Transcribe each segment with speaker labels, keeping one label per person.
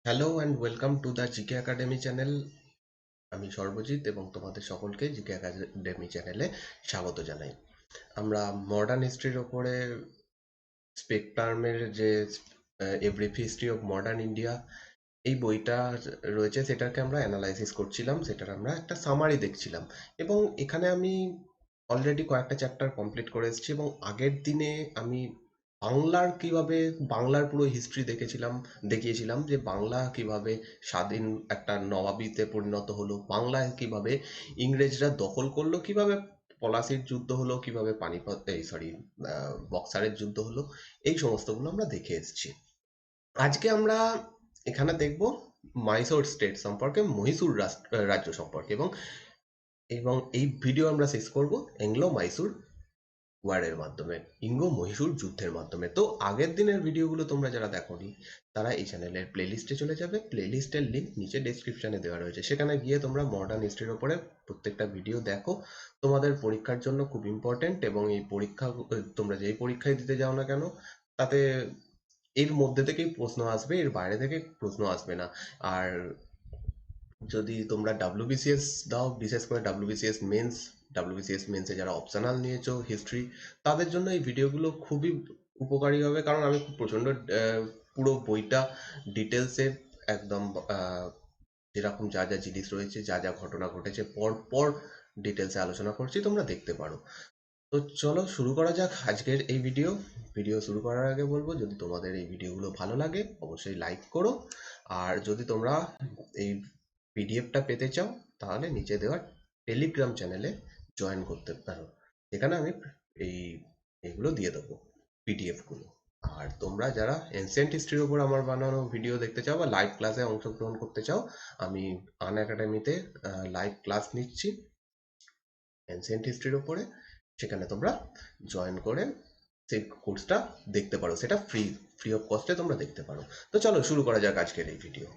Speaker 1: Hello and welcome to the GK academy channel. আমি সর্বজিৎ এবং তোমাদের সকলকে জিকে একাডেমি চ্যানেলে স্বাগত জানাই। আমরা মডার্ন হিস্ট্রির ওপরে স্পেকট্রামের যে a brief history of modern India এই বইটা রয়েছে, সেটাকে আমরা অ্যানালাইসিস করছিলাম, সেটার আমরা একটা সামারি দেখছিলাম। এবং এখানে আমি অলরেডি কয়েকটা চ্যাপ্টার কমপ্লিট করে এসেছি এবং আগের দিনে আমি বাংলার পুরো হিস্ট্রি দেখিয়েছিলাম যে বাংলা কিভাবে স্বাধীন একটা নবাবিতে পরিণত হলো, বাংলায় কিভাবে ইংরেজরা দখল করলো, কিভাবে পলাশির যুদ্ধ হলো, কিভাবে পানিপথ বক্সারের যুদ্ধ হলো, এই সমস্তগুলো আমরা দেখে এসেছি। আজকে আমরা এখানে দেখব মাইসোর স্টেট সম্পর্কে, রাজ্য সম্পর্কে, এবং এবং এই ভিডিও আমরা শেষ করব অ্যাংলো মাইসুর ওয়ারের মাধ্যমে, ইঙ্গো মহীশূর যুদ্ধের মাধ্যমে। তো আগের দিনের ভিডিওগুলো তোমরা যারা দেখোনি তারা এই চ্যানেলের প্লেলিস্টে চলে যাবে। প্লেলিস্টের লিঙ্ক নিচে ডেসক্রিপশনে দেওয়া রয়েছে, সেখানে গিয়ে তোমরা মডার্ন হিস্ট্রির ওপরে প্রত্যেকটা ভিডিও দেখো। তোমাদের পরীক্ষার জন্য খুব ইম্পর্টেন্ট, এবং এই পরীক্ষা তোমরা যেই পরীক্ষায় দিতে যাও না কেন তাতে এর মধ্যে থেকেই প্রশ্ন আসবে, এর বাইরে থেকে প্রশ্ন আসবে না। আর যদি তোমরা ডাব্লিউবিসিএস দাও, বিশেষ করে ডাব্লিউবিসিএস মেন্সে যারা অপশনাল নিয়েছো হিস্ট্রি, তাদের জন্য এই ভিডিওগুলো খুবই উপকারী হবে, কারণ আমি খুব প্রচণ্ড পুরো বইটা ডিটেলসে একদম যেরকম যা যা জিনিস রয়েছে, যা যা ঘটনা ঘটেছে পর পর ডিটেলসে আলোচনা করছি, তোমরা দেখতে পারো। তো চলো শুরু করা যাক আজকের এই ভিডিও শুরু করার আগে বলবো, যদি তোমাদের এই ভিডিওগুলো ভালো লাগে অবশ্যই লাইক করো। আর যদি তোমরা এই পিডিএফটা পেতে চাও তাহলে নিচে দেওয়া টেলিগ্রাম চ্যানেলে জয়েন করতে পারো, যেখানে আমি এই এগুলো দিয়ে দেবো, পিডিএফ গুলো। আর তোমরা যারা এনসিয়েন্ট হিস্ট্রির উপর আমার বানানো ভিডিও দেখতে চাও বা লাইভ ক্লাসে অংশগ্রহণ করতে চাও, আমি আন একাডেমিতে লাইভ ক্লাস নিচ্ছি এনসিয়েন্ট হিস্ট্রির উপরে, সেখানে তোমরা জয়েন করে সেই কোর্সটা দেখতে পারো, সেটা ফ্রি অফ কস্টে তোমরা দেখতে পারো। তো চলো শুরু করা যাক আজকের এই ভিডিও।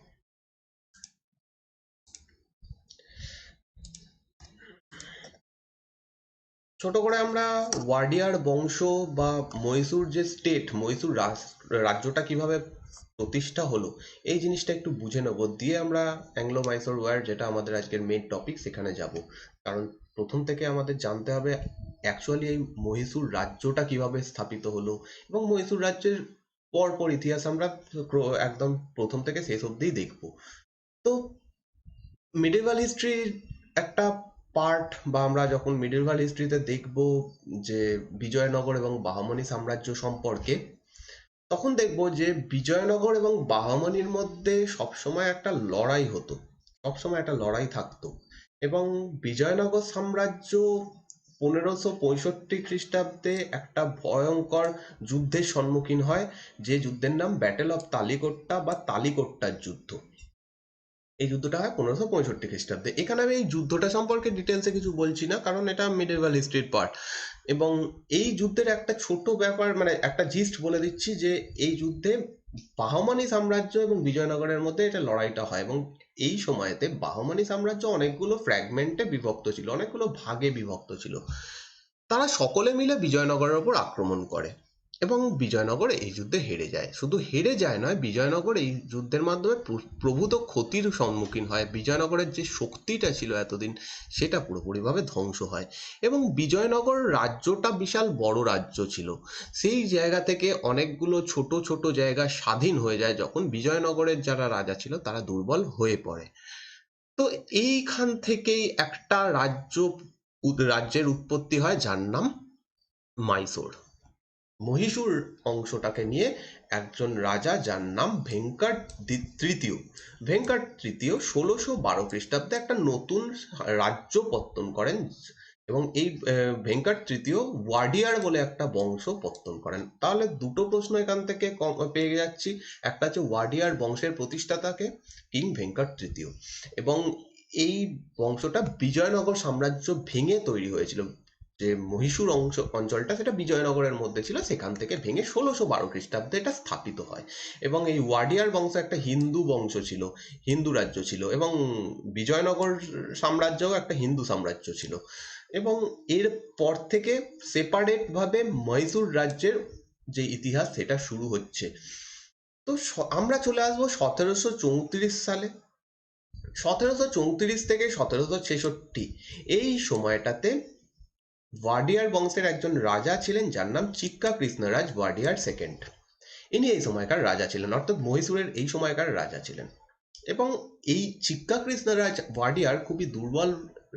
Speaker 1: ছোট করে আমরা ওয়াডিয়ার বংশ বা মহীশূর রাজ্যটা কিভাবে প্রতিষ্ঠা হলো এই জিনিসটা একটু বুঝে নেব, দিয়ে আমরা অ্যাংলো মাইসোর ওয়ার, যেটা আমাদের আজকের মেইন টপিক, সেখানে যাব। কারণ প্রথম থেকে আমাদের জানতে হবে অ্যাকচুয়ালি এই মহীশূর রাজ্যটা কিভাবে স্থাপিত হলো, এবং মহীশূর রাজ্যের পরপর ইতিহাস আমরা একদম প্রথম থেকে শেষ অবধিই দেখব। তো মিডিভাল হিস্ট্রির একটা পার্ট, বা আমরা যখন মিডিভাল হিস্ট্রিতে দেখব যে বিজয়নগর এবং বাহমনি সাম্রাজ্য সম্পর্কে, তখন দেখব যে বিজয়নগর এবং বাহমনির মধ্যে সবসময় একটা লড়াই হতো, সবসময় একটা লড়াই থাকতো। এবং বিজয়নগর সাম্রাজ্য 1565 খ্রিস্টাব্দে একটা ভয়ঙ্কর যুদ্ধের সম্মুখীন হয়, যে যুদ্ধের নাম ব্যাটেল অফ তালিকোট্টা বা তালিকোট্টার যুদ্ধ। এই যুদ্ধটা হয় 1565 খ্রিস্টাব্দে। এখানে আমি এই যুদ্ধটা সম্পর্কে ডিটেলসে কিছু বলছি না, কারণ এটা মিডেভাল হিস্ট্রির পার্ট। এবং এই যুদ্ধের একটা ছোট ব্যাপার, মানে একটা জিস্ট বলে দিচ্ছি, যে এই যুদ্ধে বাহমানি সাম্রাজ্য এবং বিজয়নগরের মধ্যে এটা লড়াইটা হয়, এবং এই সময়তে বাহমানি সাম্রাজ্য অনেকগুলো ফ্র্যাগমেন্টে বিভক্ত ছিল, অনেকগুলো ভাগে বিভক্ত ছিল। তারা সকলে মিলে বিজয়নগরের ওপর আক্রমণ করে এবং বিজয়নগর এই যুদ্ধে হেরে যায়। শুধু হেরে যায় নয়, বিজয়নগর এই যুদ্ধের মাধ্যমে প্রভূত ক্ষতির সম্মুখীন হয়। বিজয়নগরের যে শক্তিটা ছিল এতদিন, সেটা পুরোপুরিভাবে ধ্বংস হয়। এবং বিজয়নগর রাজ্যটা বিশাল বড় রাজ্য ছিল, সেই জায়গা থেকে অনেকগুলো ছোট ছোট জায়গা স্বাধীন হয়ে যায় যখন বিজয়নগরের যারা রাজা ছিল তারা দুর্বল হয়ে পড়ে। তো এইখান থেকেই একটা রাজ্যের উৎপত্তি হয়, যার নাম মাইসোর। মহীশূর অংশটাকে নিয়ে একজন রাজা, যার নাম তৃতীয়। তৃতীয় 1612 খ্রিস্টাব্দে একটা নতুন রাজ্য পত্তন করেন, এবং এই তৃতীয় ওয়াডিয়ার বলে একটা বংশ পত্তন করেন। তাহলে দুটো প্রশ্ন এখান থেকে পেয়ে যাচ্ছি। একটা হচ্ছে ওয়াডিয়ার বংশের প্রতিষ্ঠাতাকে, কিং তৃতীয়, এবং এই বংশটা বিজয়নগর সাম্রাজ্য ভেঙে তৈরি হয়েছিল। যে মহীশূর অঞ্চলটা সেটা বিজয়নগরের মধ্যে ছিল, সেখান থেকে ভেঙে 1612 খ্রিস্টাব্দে এটা স্থাপিত হয়। এবং এই ওয়াডিয়ার বংশ একটা হিন্দু বংশ ছিল, হিন্দু রাজ্য ছিল, এবং বিজয়নগর সাম্রাজ্যও একটা হিন্দু সাম্রাজ্য ছিল। এবং এর পর থেকে সেপারেট ভাবে মহীশূর রাজ্যের যে ইতিহাস সেটা শুরু হচ্ছে। তো আমরা চলে আসবো 1734 সালে। 1734 থেকে 1766 এই সময়টাতে ওয়াডিয়ার বংশের একজন রাজা ছিলেন যার নাম চিক্কা কৃষ্ণরাজ ওয়াডিয়ার সেকেন্ড। ইনি এই সময়কার রাজা ছিলেন, অর্থাৎ মহীশূরের এই সময়কার রাজা ছিলেন। এবং এই চিক্কা কৃষ্ণরাজ ওয়াডিয়ার খুবই দুর্বল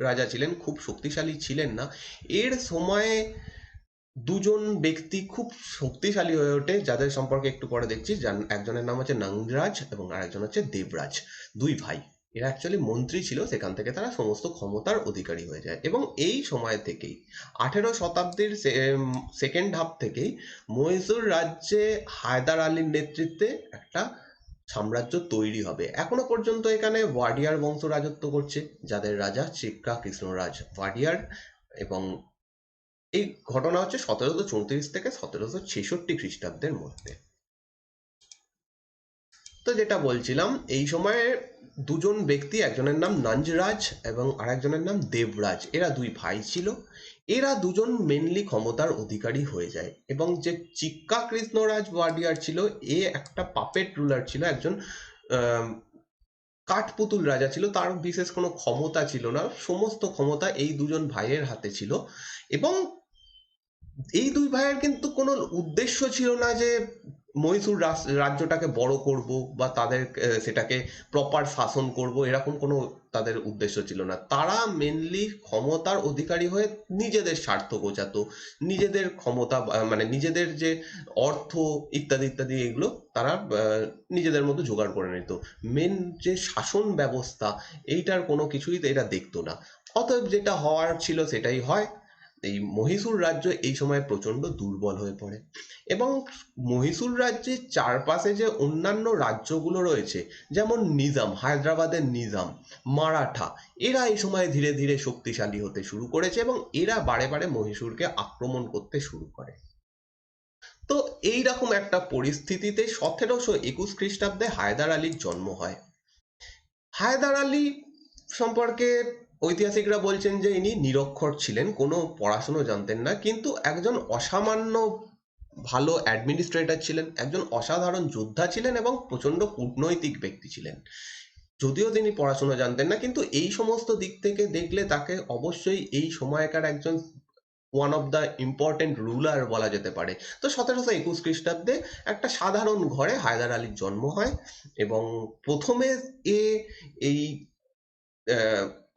Speaker 1: রাজা ছিলেন, খুব শক্তিশালী ছিলেন না। এর সময়ে দুজন ব্যক্তি খুব শক্তিশালী হয়ে ওঠে, যাদের সম্পর্কে একটু পরে দেখছি। একজনের নাম হচ্ছে নংরাজ এবং আরেকজন হচ্ছে দেবরাজ, দুই ভাই। এরা অ্যাকচুয়ালি মন্ত্রী ছিল, সেখান থেকে তারা সমস্ত ক্ষমতার অধিকারী হয়ে যায়। এবং এই সময় থেকেই 18 শতাব্দীর সেকেন্ড হাফ থেকেই মহীশূর রাজ্যে হায়দার আলীর নেতৃত্বে একটা সাম্রাজ্য তৈরি হবে। এখনো পর্যন্ত এখানে ওয়াডিয়ার বংশ রাজত্ব করছে, যাদের রাজা চিক্কা কৃষ্ণরাজ ওয়াডিয়ার। এবং এই ঘটনা হচ্ছে 1734 থেকে 1766 মধ্যে। তো যেটা বলছিলাম, এই সময়ে দুজন ব্যক্তি, একজনের নাম নঞ্জরাজ এবং আরেকজনের নাম দেবরাজ, এরা দুই ভাই ছিল। এরা দুজন মেনলি ক্ষমতার অধিকারী হয়ে যায়। এবং যে চিক্কা কৃষ্ণরাজ ওয়াডিয়ার ছিল, এ একটা পাপেট রুলার ছিল, একজন কাঠপুতুল রাজা ছিল। তার বিশেষ কোনো ক্ষমতা ছিল না, সমস্ত ক্ষমতা এই দুজন ভাইয়ের হাতে ছিল। এবং এই দুই ভাইয়ের কিন্তু কোনো উদ্দেশ্য ছিল না যে মহীশূর রাজ্যটাকে বড় করব বা তাদের সেটাকে প্রপার শাসন করব, এরকম কোনো তাদের উদ্দেশ্য ছিল না। তারা মেনলি ক্ষমতার অধিকারী হয়ে নিজেদের স্বার্থ গোছাতো, নিজেদের ক্ষমতা মানে নিজেদের যে অর্থ ইত্যাদি ইত্যাদি এগুলো তারা নিজেদের মধ্যে জোগাড় করে নিত। মেন যে শাসন ব্যবস্থা, এইটার কোনো কিছুই এরা দেখতো না। অতএব যেটা হওয়ার ছিল সেটাই হয়। এই মহীশূর রাজ্য এই সময় প্রচন্ড দুর্বল হয়ে পড়ে। এবং মহীশূর রাজ্যের চারপাশে যে অন্যান্য রাজ্যগুলো রয়েছে, যেমন নিজাম, হায়দ্রাবাদের নিজাম, মারাঠা, এরা এই সময় ধীরে ধীরে শক্তিশালী হতে শুরু করেছে এবং এরা বারে বারে মহীশূরকে আক্রমণ করতে শুরু করে। তো এইরকম একটা পরিস্থিতিতে 1721 খ্রিস্টাব্দে হায়দার আলীর জন্ম হয়। হায়দার আলী সম্পর্কে ঐতিহাসিকরা বলছেন যে ইনি নিরক্ষর ছিলেন, কোনো পড়াশুনো জানতেন না, কিন্তু একজন অসামান্য ভালো অ্যাডমিনিস্ট্রেটর ছিলেন, একজন অসাধারণ যোদ্ধা ছিলেন এবং প্রচন্ড কূটনৈতিক ব্যক্তি ছিলেন। যদিও তিনি পড়াশোনা জানতেন না, কিন্তু এই সমস্ত দিক থেকে দেখলে তাকে অবশ্যই এই সময়কার একজন one of the important ruler বলা যেতে পারে। তো 1721 খ্রিস্টাব্দে একটা সাধারণ ঘরে হায়দার আলীর জন্ম হয়। এবং প্রথমে এ এই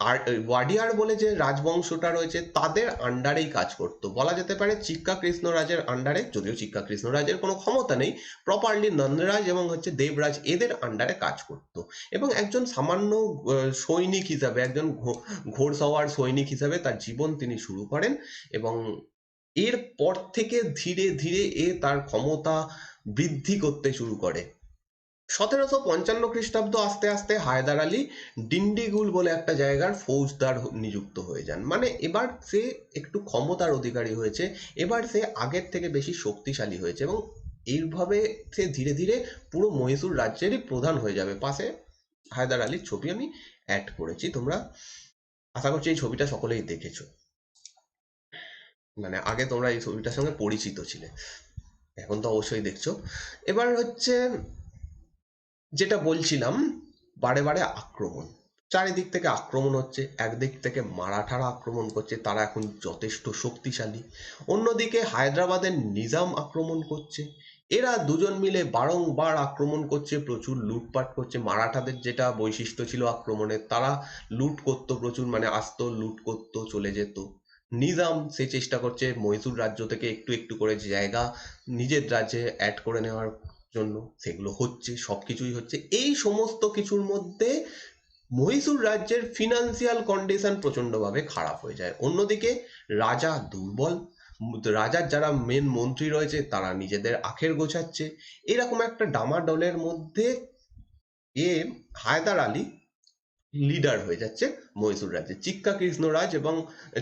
Speaker 1: আর ওয়াডিয়ার বলে যে রাজবংশটা রয়েছে তাদের আন্ডারেই কাজ করতো, বলা যেতে পারে চিক্কা কৃষ্ণরাজের আন্ডারে। যদিও চিক্কা কৃষ্ণরাজের কোনো ক্ষমতা নেই, প্রপারলি নন্দরাজ এবং হচ্ছে দেবরাজ এদের আন্ডারে কাজ করত। এবং একজন সামান্য সৈনিক হিসাবে, একজন ঘোড়সওয়ার সৈনিক হিসাবে তার জীবন তিনি শুরু করেন। এবং এরপর থেকে ধীরে ধীরে এ তার ক্ষমতা বৃদ্ধি করতে শুরু করে। 1755 খ্রিস্টাব্দ আস্তে আস্তে হায়দার আলী ডিন্ডিগুল বলে একটা জায়গার ফৌজদার নিযুক্ত হয়ে যান। মানে এবার সে একটু ক্ষমতার অধিকারী হয়েছে, এবার সে আগের থেকে বেশি শক্তিশালী হয়েছে এবং এইভাবে সে ধীরে ধীরে পুরো মহীশূর রাজ্যেরই প্রধান হয়ে যাবে। পাশে হায়দার আলীর ছবি আমি অ্যাড করেছি, তোমরা আশা করছি এই ছবিটা সকলেই দেখেছো। মানে আগে তোমরা এই ছবিটার সঙ্গে পরিচিত ছিলে, এখন তো অবশ্যই দেখছো। এবার হচ্ছে যেটা বলছিলাম, বারে বারে আক্রমণ, চারিদিক থেকে আক্রমণ হচ্ছে। একদিক থেকে মারাঠারা আক্রমণ করছে, তারা এখন যথেষ্ট শক্তিশালী। অন্যদিকে হায়দ্রাবাদের নিজাম আক্রমণ করছে। এরা দুজন মিলে বারংবার আক্রমণ করছে, প্রচুর লুটপাট করছে। মারাঠাদের যেটা বৈশিষ্ট্য ছিল আক্রমণের, তারা লুট করতো প্রচুর, মানে আসতো, লুট করতো, চলে যেত। নিজাম সে চেষ্টা করছে মহীশূর রাজ্য থেকে একটু একটু করে জায়গা নিজের রাজ্যে অ্যাড করে নেওয়ার জন্য, সেগুলো হচ্ছে, সবকিছুই হচ্ছে। এই সমস্ত কিছুর মধ্যে মহীশূর রাজ্যের ফিনান্সিয়াল কন্ডিশন প্রচন্ডভাবে খারাপ হয়ে যায়। অন্যদিকে রাজা দুর্বল, রাজার যারা মেন মন্ত্রী রয়েছে তারা নিজেদের আখের গোছাচ্ছে। এরকম একটা ডামাডোলের মধ্যে এ হায়দার আলী লিডার হয়ে যাচ্ছে মহীশূর রাজ্যে।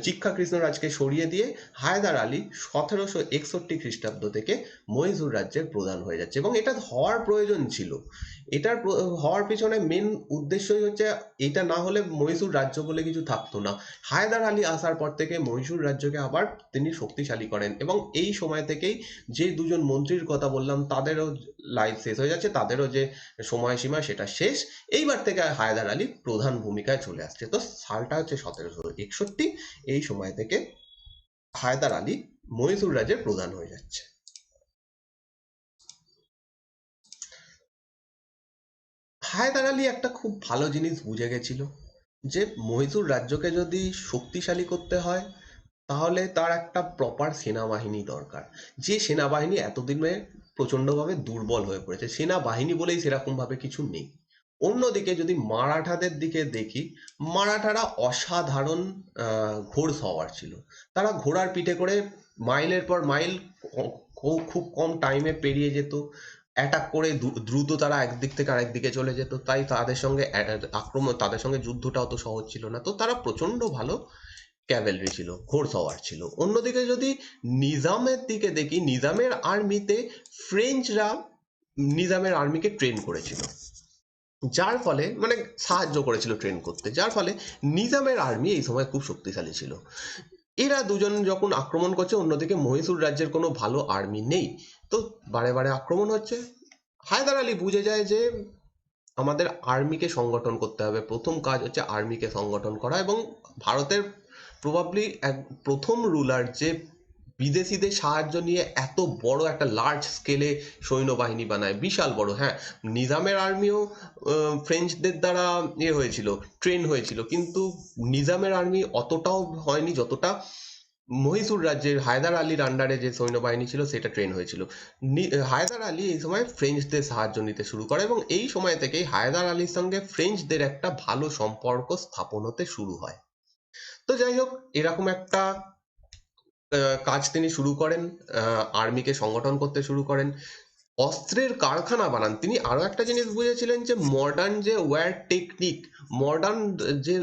Speaker 1: চিক্কা কৃষ্ণরাজকে সরিয়ে দিয়ে হায়দার আলী 1761 খ্রিস্টাব্দ থেকে মহীশূর রাজ্যের প্রধান হয়ে যাচ্ছে। এবং এটা হওয়ার প্রয়োজন ছিল। এটার হওয়ার পিছনে মেন উদ্দেশ্যই হচ্ছে, এটা না হলে মহীশূর রাজ্য বলে কিছু থাকতো না। হায়দার আলী আসার পর থেকে মহীশূর রাজ্যকে আবার তিনি শক্তিশালী করেন, এবং এই সময় থেকেই যে দুজন মন্ত্রীর কথা বললাম তাদেরও লাইফ শেষ হয়ে যাচ্ছে, তাদেরও যে সময়সীমা সেটা শেষ। এইবার থেকে হায়দার আলী প্রধান ভূমিকায় চলে আসছে। তো সালটা হচ্ছে 1761। এই সময় থেকে হায়দার আলী মহীশূর রাজ্যের প্রধান হয়ে যাচ্ছে। হায়দার আলী একটা খুব ভালো জিনিস বুঝে গেছিল, যে মহীশূর রাজ্যকে যদি শক্তিশালী করতে হয় তাহলে তার একটা প্রপার সেনাবাহিনী দরকার। যে সেনাবাহিনী এতদিনে প্রচণ্ডভাবে দুর্বল হয়ে পড়েছে, সেনাবাহিনী বলেই সেরকমভাবে কিছু নেই। অন্যদিকে যদি মারাঠাদের দিকে দেখি, মারাঠারা অসাধারণ ঘোড়সওয়ার ছিল। তারা ঘোড়ার পিঠে করে মাইলের পর মাইল খুব কম টাইমে পেরিয়ে যেত। অ্যাটাক করে দ্রুত তারা একদিক থেকে আরেক দিকে চলে যেত, তাই তাদের সঙ্গে তাদের সঙ্গে যুদ্ধটা অত সহজ ছিল না। তো তারা প্রচন্ড ভালো ক্যাভেলরি ছিল, ঘোড়সওয়ার ছিল। অন্যদিকে যদি নিজামের দিকে দেখি, নিজামের আর্মিতে ফ্রেঞ্চরা নিজামের আর্মিকে ট্রেন করেছিল, যার ফলে মানে সাহায্য করেছিল ট্রেন করতে, যার ফলে নিজামের আর্মি এই সময় খুব শক্তিশালী ছিল। এরা দুজন যখন আক্রমণ করছে, অন্যদিকে মহীশূর রাজ্যের কোনো ভালো আর্মি নেই, তো বারে বারে আক্রমণ হচ্ছে। হায়দার আলী বুঝে যায় যে আমাদের আর্মিকে সংগঠন করতে হবে, প্রথম কাজ হচ্ছে আর্মিকে সংগঠন করা। এবং ভারতের প্রবাবলি এক প্রথম রুলার যে বিদেশিদের সাহায্য নিয়ে এত বড় একটা লার্জ স্কেলে সৈন্যবাহিনী বানায়, বিশাল বড়। হ্যাঁ, নিজামের আর্মিও ফ্রেঞ্চদের দ্বারা হয়েছিল, ট্রেন হয়েছিল, কিন্তু নিজামের আর্মি অতটাও হয়নি যতটা মহীশূর রাজ্যের হায়দার আলীর আন্ডারে যে সৈন্যবাহিনী ছিল সেটা ট্রেন হয়েছিল। হায়দার আলী এই সময় ফ্রেঞ্চদের সাহায্য নিতে শুরু করে, এবং এই সময় থেকেই হায়দার আলীর সঙ্গে ফ্রেঞ্চদের একটা ভালো সম্পর্ক স্থাপন হতে শুরু হয়। তো যাই হোক, এরকম একটা কাজ তিনি শুরু করেন, আর্মিকে সংগঠন করতে শুরু করেন, অস্ত্রের কারখানা বানান। তিনি আরো একটা জিনিস বুঝেছিলেন, যে মডার্ন যে ওয়্যার টেকনিক, মডার্ন যে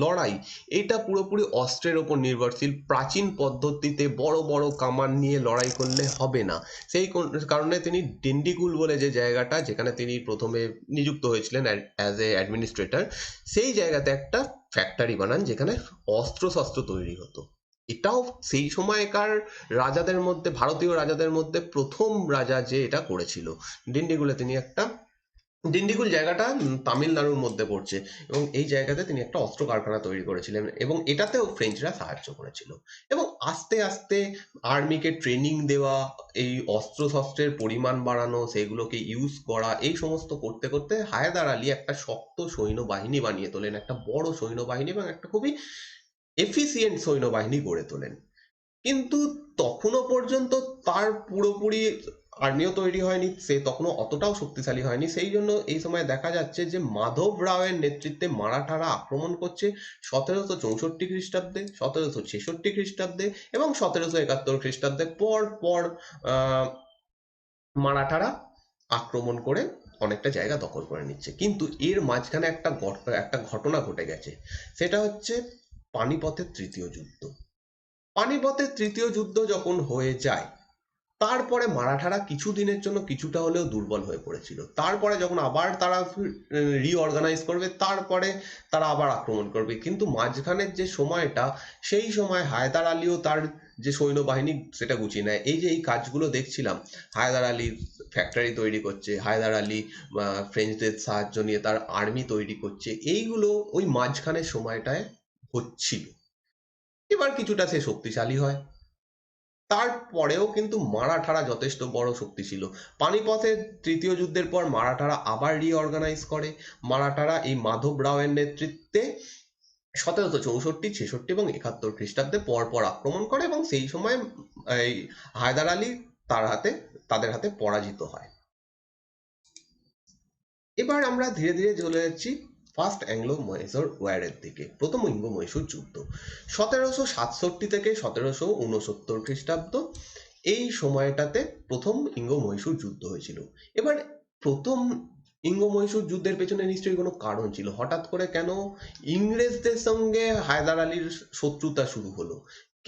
Speaker 1: লড়াই, এটা পুরোপুরি অস্ত্রের ওপর নির্ভরশীল। প্রাচীন পদ্ধতিতে বড় বড় কামান নিয়ে লড়াই করলে হবে না। সেই কারণে তিনি ডিন্ডিগুল বলে যে জায়গাটা, যেখানে তিনি প্রথমে নিযুক্ত হয়েছিলেন অ্যাজ এ অ্যাডমিনিস্ট্রেটর, সেই জায়গাতে একটা ফ্যাক্টরি বানান যেখানে অস্ত্র শস্ত্র তৈরি হতো। এটাও সেই সময়কার রাজাদের মধ্যে, ভারতীয় রাজাদের মধ্যে প্রথম রাজা যে এটা করেছিল। ডিন্ডিগুলে তিনি একটা, ডিন্ডিগুল জায়গাটা তামিলনাড়ুর মধ্যে পড়ছে, এবং এই জায়গাতে তিনি একটা অস্ত্র কারখানা তৈরি করেছিলেন, এবং এটাতেও ফ্রেঞ্চরা সাহায্য করেছিল। এবং আস্তে আস্তে আর্মিকে ট্রেনিং দেওয়া, এই অস্ত্র শস্ত্রের পরিমাণ বাড়ানো, সেগুলোকে ইউজ করা, এই সমস্ত করতে করতে হায়দার আলী একটা শক্ত সৈন্যবাহিনী বানিয়ে তোলেন, একটা বড় সৈন্যবাহিনী, এবং একটা খুবই এফিসিয়েন্ট সৈন্যবাহিনী গড়ে তোলেন। কিন্তু তখনও পর্যন্ত তার পুরোপুরি আর্মিও তৈরি হয়নি, সে তখনও অতটাও শক্তিশালী হয়নি। সেই জন্য এই সময় দেখা যাচ্ছে যে মাধব রাওয়ের নেতৃত্বে মারাঠারা আক্রমণ করছে 1764 খ্রিস্টাব্দে, 1766 খ্রিস্টাব্দে এবং 1771 খ্রিস্টাব্দে। পর পর মারাঠারা আক্রমণ করে অনেকটা জায়গা দখল করে নিচ্ছে। কিন্তু এর মাঝখানে একটা ঘটনা ঘটে গেছে, সেটা হচ্ছে পানিপথের তৃতীয় যুদ্ধ। পানিপথের তৃতীয় যুদ্ধ যখন হয়ে যায়, তারপরে মারাঠারা কিছুদিনের জন্য কিছুটা হলেও দুর্বল হয়ে পড়েছিল। তারপরে যখন আবার তারা রিঅর্গানাইজ করবে, তারপরে তারা আবার আক্রমণ করবে। কিন্তু মাঝখানের যে সময়টা, সেই সময় হায়দার আলীও তার যে সৈন্যবাহিনী সেটা গুছিয়ে নেয়। এই যে এই কাজগুলো দেখছিলাম, হায়দার আলী ফ্যাক্টরি তৈরি করছে, হায়দার আলী ফ্রেঞ্চদের সাহায্য নিয়ে তার আর্মি তৈরি করছে, এইগুলো ওই মাঝখানের সময়টায় হচ্ছিল। এবার কিছুটা সে শক্তিশালী হয়, তারপরেও কিন্তু মারাঠারা যথেষ্ট বড় শক্তি ছিল। পানিপথের তৃতীয় যুদ্ধের পর মারাঠারা আবার রিঅর্গানাইজ করে। মারাঠারা এই মাধব রাওয়ের নেতৃত্বে 1764, 66 এবং 71 খ্রিস্টাব্দে পর পর আক্রমণ করে, এবং সেই সময় এই হায়দার আলী তাদের হাতে পরাজিত হয়। এবার আমরা ধীরে ধীরে চলে যাচ্ছি ফার্স্ট অ্যাংলো মহীশূর ওয়ারের দিকে, প্রথম ইঙ্গ মহীশূর যুদ্ধ, 1767 থেকে 1769 খ্রিস্টাব্দ। এই সময়টাতে প্রথম ইঙ্গ মহীশূর যুদ্ধ হয়েছিল। এবার প্রথম ইঙ্গ মহীশূর যুদ্ধের পেছনে নিশ্চয়ই কোনো কারণ ছিল। হঠাৎ করে কেন ইংরেজদের সঙ্গে হায়দার আলীর শত্রুতা শুরু হলো,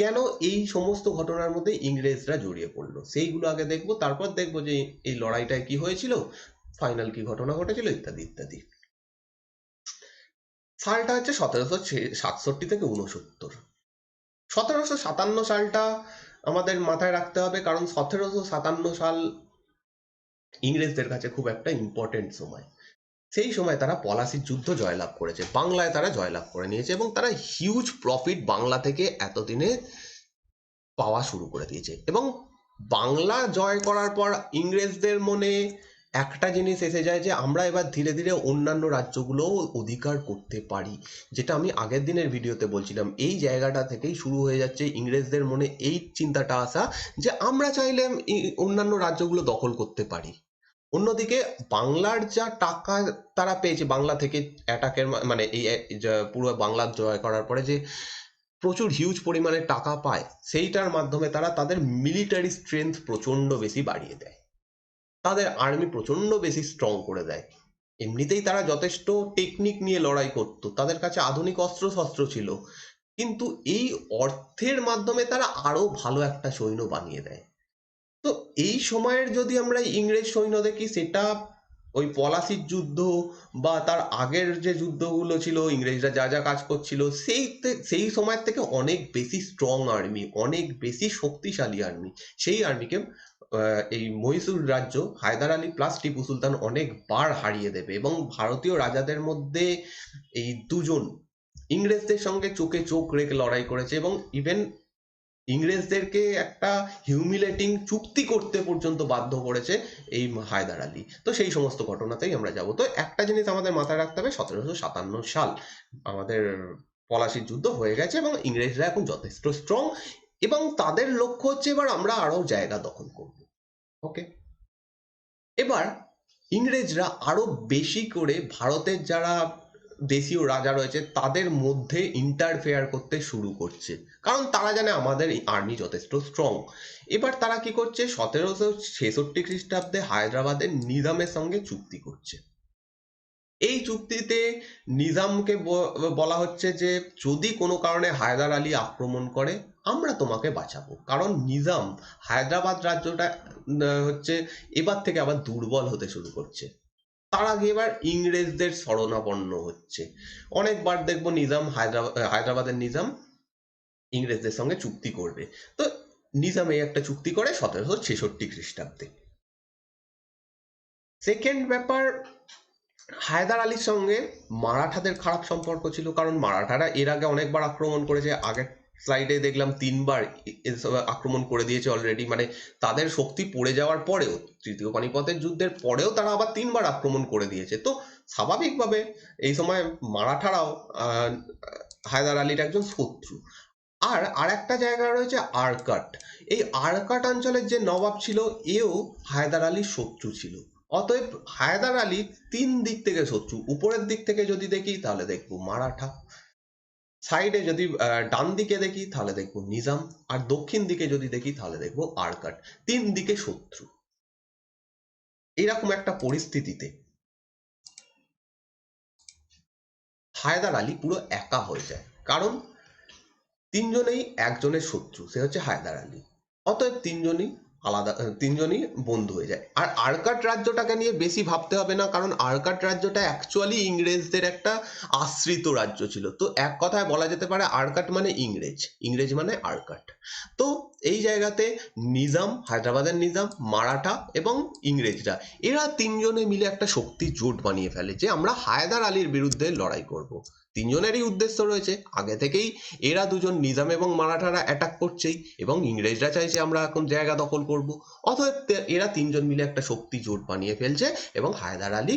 Speaker 1: কেন এই সমস্ত ঘটনার মধ্যে ইংরেজরা জড়িয়ে পড়লো, সেইগুলো আগে দেখবো। তারপর দেখবো যে এই লড়াইটায় কি হয়েছিল, ফাইনাল কি ঘটনা ঘটেছিল ইত্যাদি ইত্যাদি। সালটা হচ্ছে 1767 থেকে 69। 1757 সালটা আমাদের মাথায় রাখতে হবে, কারণ 1757 সাল ইংরেজদের কাছে খুব একটা ইম্পর্টেন্ট সময়। সেই সময় তারা পলাশির যুদ্ধ জয়লাভ করেছে, বাংলায় তারা জয়লাভ করে নিয়েছে এবং তারা হিউজ প্রফিট বাংলা থেকে এতদিনে পাওয়া শুরু করে দিয়েছে। এবং বাংলা জয় করার পর ইংরেজদের মনে একটা জিনিস এসে যায় যে আমরা এবার ধীরে ধীরে অন্যান্য রাজ্যগুলোও অধিকার করতে পারি। যেটা আমি আগের দিনের ভিডিওতে বলছিলাম, এই জায়গাটা থেকেই শুরু হয়ে যাচ্ছে ইংরেজদের মনে এই চিন্তাটা আসা যে আমরা চাইলে অন্যান্য রাজ্যগুলো দখল করতে পারি। অন্যদিকে বাংলার যা টাকা তারা পেয়েছে বাংলা থেকে অ্যাটাকের, মানে এই পুরো বাংলা জয় করার পরে যে প্রচুর হিউজ পরিমাণে টাকা পায়, সেইটার মাধ্যমে তারা তাদের মিলিটারি স্ট্রেংথ প্রচন্ড বেশি বাড়িয়ে দেয়, তাদের আর্মি প্রচন্ড বেশি স্ট্রং করে দেয়। এমনিতেই তারা যথেষ্ট টেকনিক নিয়ে লড়াই করত, তাদের কাছে আধুনিক অস্ত্র শস্ত্র ছিল, কিন্তু এই অর্থের মাধ্যমে তারা আরো ভালো একটা সৈন্য বানিয়ে দেয়। তো এই সময়ের যদি আমরা ইংরেজ সৈন্য দেখি, সেটা ওই পলাশির যুদ্ধ বা তার আগের যে যুদ্ধগুলো ছিল, ইংরেজরা যা যা কাজ করছিল, সেই সময়ের থেকে অনেক বেশি স্ট্রং আর্মি, অনেক বেশি শক্তিশালী আর্মি। সেই আর্মিকে এই মহীশূর রাজ্য হায়দার আলী প্লাস টিপু সুলতান অনেকবার হারিয়ে দেবে। এবং ভারতীয় রাজাদের মধ্যে এই দুজন ইংরেজদের সঙ্গে চোখে চোখ রেখে লড়াই করেছে এবং ইভেন ইংরেজদেরকে একটা হিউমিলেটিং চুক্তি করতে পর্যন্ত বাধ্য করেছে এই হায়দার আলী। তো সেই সমস্ত ঘটনাতেই আমরা যাব। তো একটা জিনিস আমাদের মাথায় রাখতে হবে, 1757 সাল আমাদের পলাশির যুদ্ধ হয়ে গেছে এবং ইংরেজরা এখন যথেষ্ট স্ট্রং এবং তাদের লক্ষ্য হচ্ছে এবার আমরা আরো জায়গা দখল করব। ওকে, এবার ইংরেজরা আরো বেশি করে ভারতের যারা দেশীয় রাজা রয়েছে তাদের মধ্যে ইন্টারফেয়ার করতে শুরু করছে, কারণ তারা জানে আমাদের আর্মি যথেষ্ট স্ট্রং। এবার তারা কি করছে, 1766 খ্রিস্টাব্দে হায়দ্রাবাদের নিজামের সঙ্গে চুক্তি করছে। এই চুক্তিতে নিজামকে বলা হচ্ছে যে যদি কোনো কারণে হায়দার আলী আক্রমণ করে আমরা তোমাকে বাঁচাবো, কারণ নিজাম হায়দ্রাবাদ রাজ্যটা হচ্ছে এবার থেকে আবার দুর্বল হতে শুরু করছে। তার আগে এবার ইংরেজদের শরণাপন্ন হচ্ছে। অনেকবার দেখবো নিজাম হায়দ্রাবাদের নিজাম ইংরেজদের সঙ্গে চুক্তি করবে। তো নিজাম এই একটা চুক্তি করে 1766 খ্রিস্টাব্দে। সেকেন্ড ব্যাপার, হায়দার আলীর সঙ্গে মারাঠাদের খারাপ সম্পর্ক ছিল, কারণ মারাঠারা এর আগে অনেকবার আক্রমণ করেছে। আগের স্লাইডে দেখলাম 3বার আক্রমণ করে দিয়েছে অলরেডি, মানে তাদের শক্তি পড়ে যাওয়ার পরেও, তৃতীয় পানিপথের যুদ্ধের পরেও তারা আবার 3বার আক্রমণ করে দিয়েছে। তো স্বাভাবিকভাবে এই সময় মারাঠারাও হায়দার আলীর একজন শত্রু। আর একটা জায়গা রয়েছে আরকাট। এই আরকাট অঞ্চলের যে নবাব ছিল এও হায়দার আলীর শত্রু ছিল। অতএব হায়দার আলী 3 দিক থেকে শত্রু। উপরের দিক থেকে যদি দেখি তাহলে দেখবো মারাঠা, সাইডে যদি ডান দিকে দেখি তাহলে দেখবো নিজাম, আর দক্ষিণ দিকে যদি দেখি তাহলে দেখবো আরকাট। 3 দিকে শত্রু। এরকম একটা পরিস্থিতিতে হায়দার আলী পুরো একা হয়ে যায়, কারণ 3জনেই একজনের শত্রু, সে হচ্ছে হায়দার আলী। অতএব 3জনই বন্ধু হয়ে যায়। আর আরকাট রাজ্যটাকে নিয়ে বেশি ভাবতে হবে না, কারণ আরকাট রাজ্যটা অ্যাকচুয়ালি ইংরেজদের একটা আশ্রিত রাজ্য ছিল। তো এক কথায় বলা যেতে পারে আরকাট মানে ইংরেজ, ইংরেজ মানে আরকাট। তো এই জায়গাতে নিজাম, হায়দ্রাবাদের নিজাম, মারাঠা এবং ইংরেজরা, এরা 3জনে মিলে একটা শক্তি জোট বানিয়ে ফেলে যে আমরা হায়দার আলীর বিরুদ্ধে লড়াই করব। 3জনেরই উদ্দেশ্য রয়েছে আগে থেকেই, এরা দুজন নিজাম এবং মারাঠারা অ্যাটাক করছেই এবং ইংরেজরা চাইছে আমরা এখন জায়গা দখল করব। অতএব এরা 3জন মিলে একটা শক্তি জোট বানিয়ে ফেলছে এবং হায়দার আলী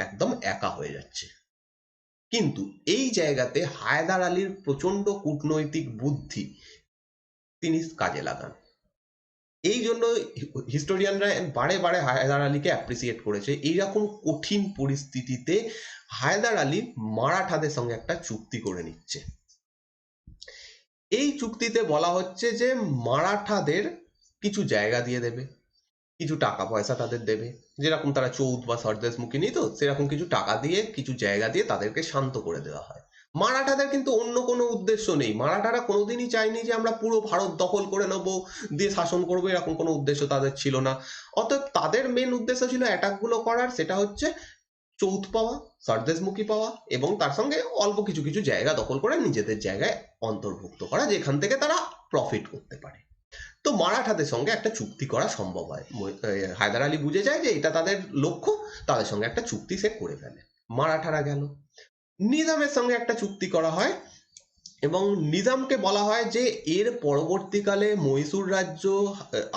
Speaker 1: একদম একা হয়ে যাচ্ছে। কিন্তু এই জায়গাতে হায়দার আলীর প্রচন্ড কূটনৈতিক বুদ্ধি তিনি কাজে লাগান। এই জন্য হিস্টোরিয়ানরা বারে বারে হায়দার আলীকে অ্যাপ্রিসিয়েট করেছে। এইরকম কঠিন পরিস্থিতিতে হায়দার আলী মারাঠাদের সঙ্গে একটা চুক্তি করে নিচ্ছে। এই চুক্তিতে বলা হচ্ছে যে মারাঠাদের কিছু জায়গা দিয়ে দেবে, কিছু টাকা পয়সা তাদের দেবে, যেরকম তারা চৌদ বা সরদেশমুখী নিত সেরকম কিছু টাকা দিয়ে, কিছু জায়গা দিয়ে তাদেরকে শান্ত করে দেওয়া হয়। মারাঠাদের কিন্তু অন্য কোনো উদ্দেশ্য নেই। মারাঠারা কোনোদিনই চায়নি যে আমরা পুরো ভারত দখল করে নেব, দিয়ে শাসন করবো, এরকম কোনো উদ্দেশ্য তাদের ছিল না। অতএব তাদের মেন উদ্দেশ্য ছিল অ্যাটাক গুলো করার, সেটা হচ্ছে চৌথ পাওয়া, সর্দেশমুখী পাওয়া, এবং তার সঙ্গে অল্প কিছু কিছু জায়গা দখল করে নিজেদের জায়গায় অন্তর্ভুক্ত করা, যেখান থেকে তারা প্রফিট করতে পারে। তো মারাঠাদের সঙ্গে একটা চুক্তি করা সম্ভব হয়। হায়দার আলী বুঝে যায় যে এটা তাদের লক্ষ্য, তাদের সঙ্গে একটা চুক্তি সে করে ফেলে। মারাঠারা গেল, নিজামের সঙ্গে একটা চুক্তি করা হয়, এবং নিজামকে বলা হয় যে এর পরবর্তীকালে মহীশূর রাজ্য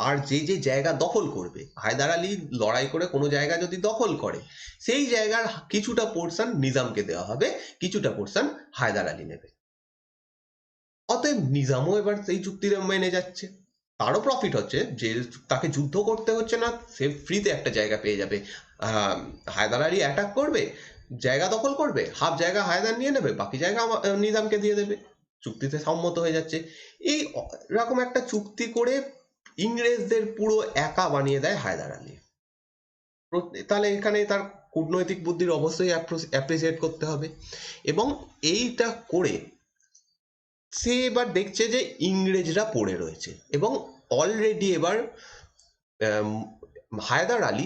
Speaker 1: আর যে যে জায়গা দখল করবে, হায়দার আলী লড়াই করে কোনো জায়গা যদি দখল করে, সেই জায়গার কিছুটা পোর্শন নিজামকে দেওয়া হবে, কিছুটা পোর্শন হায়দার আলী নেবে। অতএব নিজামও এবার সেই চুক্তিতে মেনে যাচ্ছে, তারও প্রফিট হচ্ছে, যে তাকে যুদ্ধ করতে হচ্ছে না, সে ফ্রিতে একটা জায়গা পেয়ে যাবে। হায়দার আলী অ্যাটাক করবে, জায়গা দখল করবে, হাফ জায়গা হায়দার নিয়ে নেবে, বাকি জায়গা নিজামকে দিয়ে দেবে, চুক্তিতে সম্মত হয়ে যাচ্ছে। এই রকম একটা চুক্তি করে ইংরেজদের পুরো একা বানিয়ে দেয় হায়দার আলী। তাহলে এখানে তার কূটনৈতিক বুদ্ধির অবশ্যই অ্যাপ্রিসিয়েট করতে হবে। এবং এইটা করে সে এবার দেখছে যে ইংরেজরা পড়ে রয়েছে, এবং অলরেডি এবার হায়দার আলী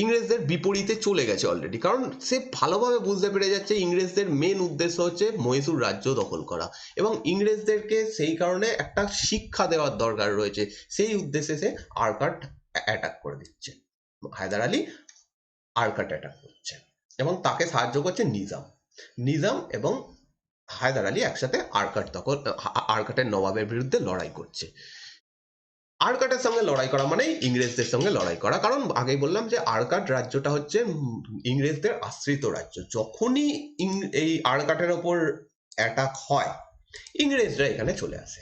Speaker 1: ইংরেজদের বিপরীতে চলে গেছে অলরেডি, কারণ সে ভালোভাবে বুঝতে পেরে যাচ্ছে ইংরেজদের মেন উদ্দেশ্য হচ্ছে মহীশূর রাজ্য দখল করা, এবং ইংরেজদেরকে সেই কারণে একটা শিক্ষা দেওয়ার দরকার রয়েছে। সেই উদ্দেশ্যে সে আরকাট অ্যাটাক করে দিচ্ছে। হায়দার আলী আরকাট অ্যাটাক করছে, এবং তাকে সাহায্য করছে নিজাম এবং হায়দার আলী একসাথে আরকাটের নবাবের বিরুদ্ধে লড়াই করছে। আরকাটের সঙ্গে লড়াই করা মানে ইংরেজদের সঙ্গে লড়াই করা, কারণ আগেই বললাম যে আরকাট রাজ্যটা হচ্ছে ইংরেজদের আশ্রিত রাজ্য। যখনই এই আরকাটের ওপর অ্যাটাক হয়, ইংরেজরা এখানে চলে আসে,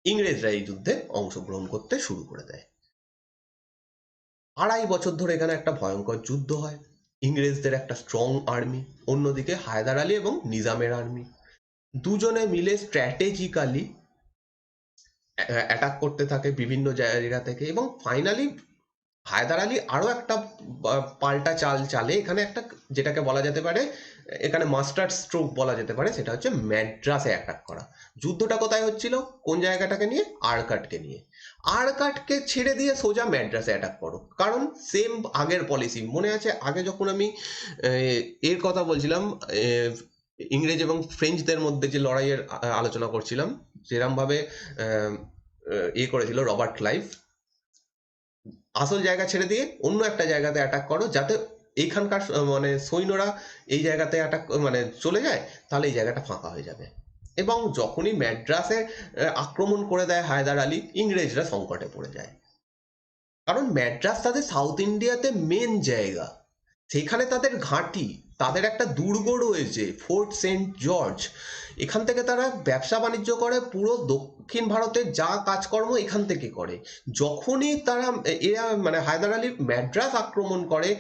Speaker 1: ইংরেজরা এই যুদ্ধে অংশগ্রহণ করতে শুরু করে দেয়। 2.5 বছর ধরে এখানে একটা ভয়ঙ্কর যুদ্ধ হয়। ইংরেজদের একটা স্ট্রং আর্মি, অন্যদিকে হায়দার আলী এবং নিজামের আর্মি, দুজনে মিলে স্ট্র্যাটেজিক্যালি অ্যাটাক করতে থাকে বিভিন্ন জায়গা থেকে, এবং ফাইনালি হায়দার আলী আরো একটা পাল্টা চাল চালে এখানে, একটা যেটাকে বলা যেতে পারে, এখানে মাস্টার স্ট্রোক বলা যেতে পারে, সেটা হচ্ছে ম্যাড্রাসে অ্যাটাক করা। যুদ্ধটা কোথায় হচ্ছিল, কোন জায়গাটাকে নিয়ে? আরকাটকে নিয়ে। আরকাটকে ছেড়ে দিয়ে সোজা ম্যাড্রাসে অ্যাটাক করো, কারণ সেম আগের পলিসি মনে আছে। আগে যখন আমি এর কথা বলছিলাম, ইংরেজ এবং ফ্রেঞ্চদের মধ্যে যে লড়াইয়ের আলোচনা করছিলাম, যেরকম ভাবে করেছিল রবার্ট ক্লাইভ, আসল জায়গা ছেড়ে দিয়ে অন্য একটা জায়গাতে অ্যাটাক করো, যাতে এইখানকার মানে সৈন্যরা এই জায়গাতে অ্যাটাক মানে চলে যায়, তাহলে এই জায়গাটা ফাঁকা হয়ে যাবে। এবং যখনই ম্যাড্রাসে আক্রমণ করে দেয় হায়দার আলী, ইংরেজরা সংকটে পড়ে যায়, কারণ ম্যাড্রাস তাদের সাউথ ইন্ডিয়াতে মেন জায়গা, সেখানে তাদের ঘাঁটি, তাদের একটা দুর্গ রয়েছে ফোর্ট সেন্ট জর্জ, এখান থেকে তারা ব্যবসা বাণিজ্য করে, পুরো দক্ষিণ ভারতের যা কাজকর্ম এখান থেকে করে। যখনই তারা এরা মানে হায়দার আলী ম্যাড্রাস আক্রমণ করে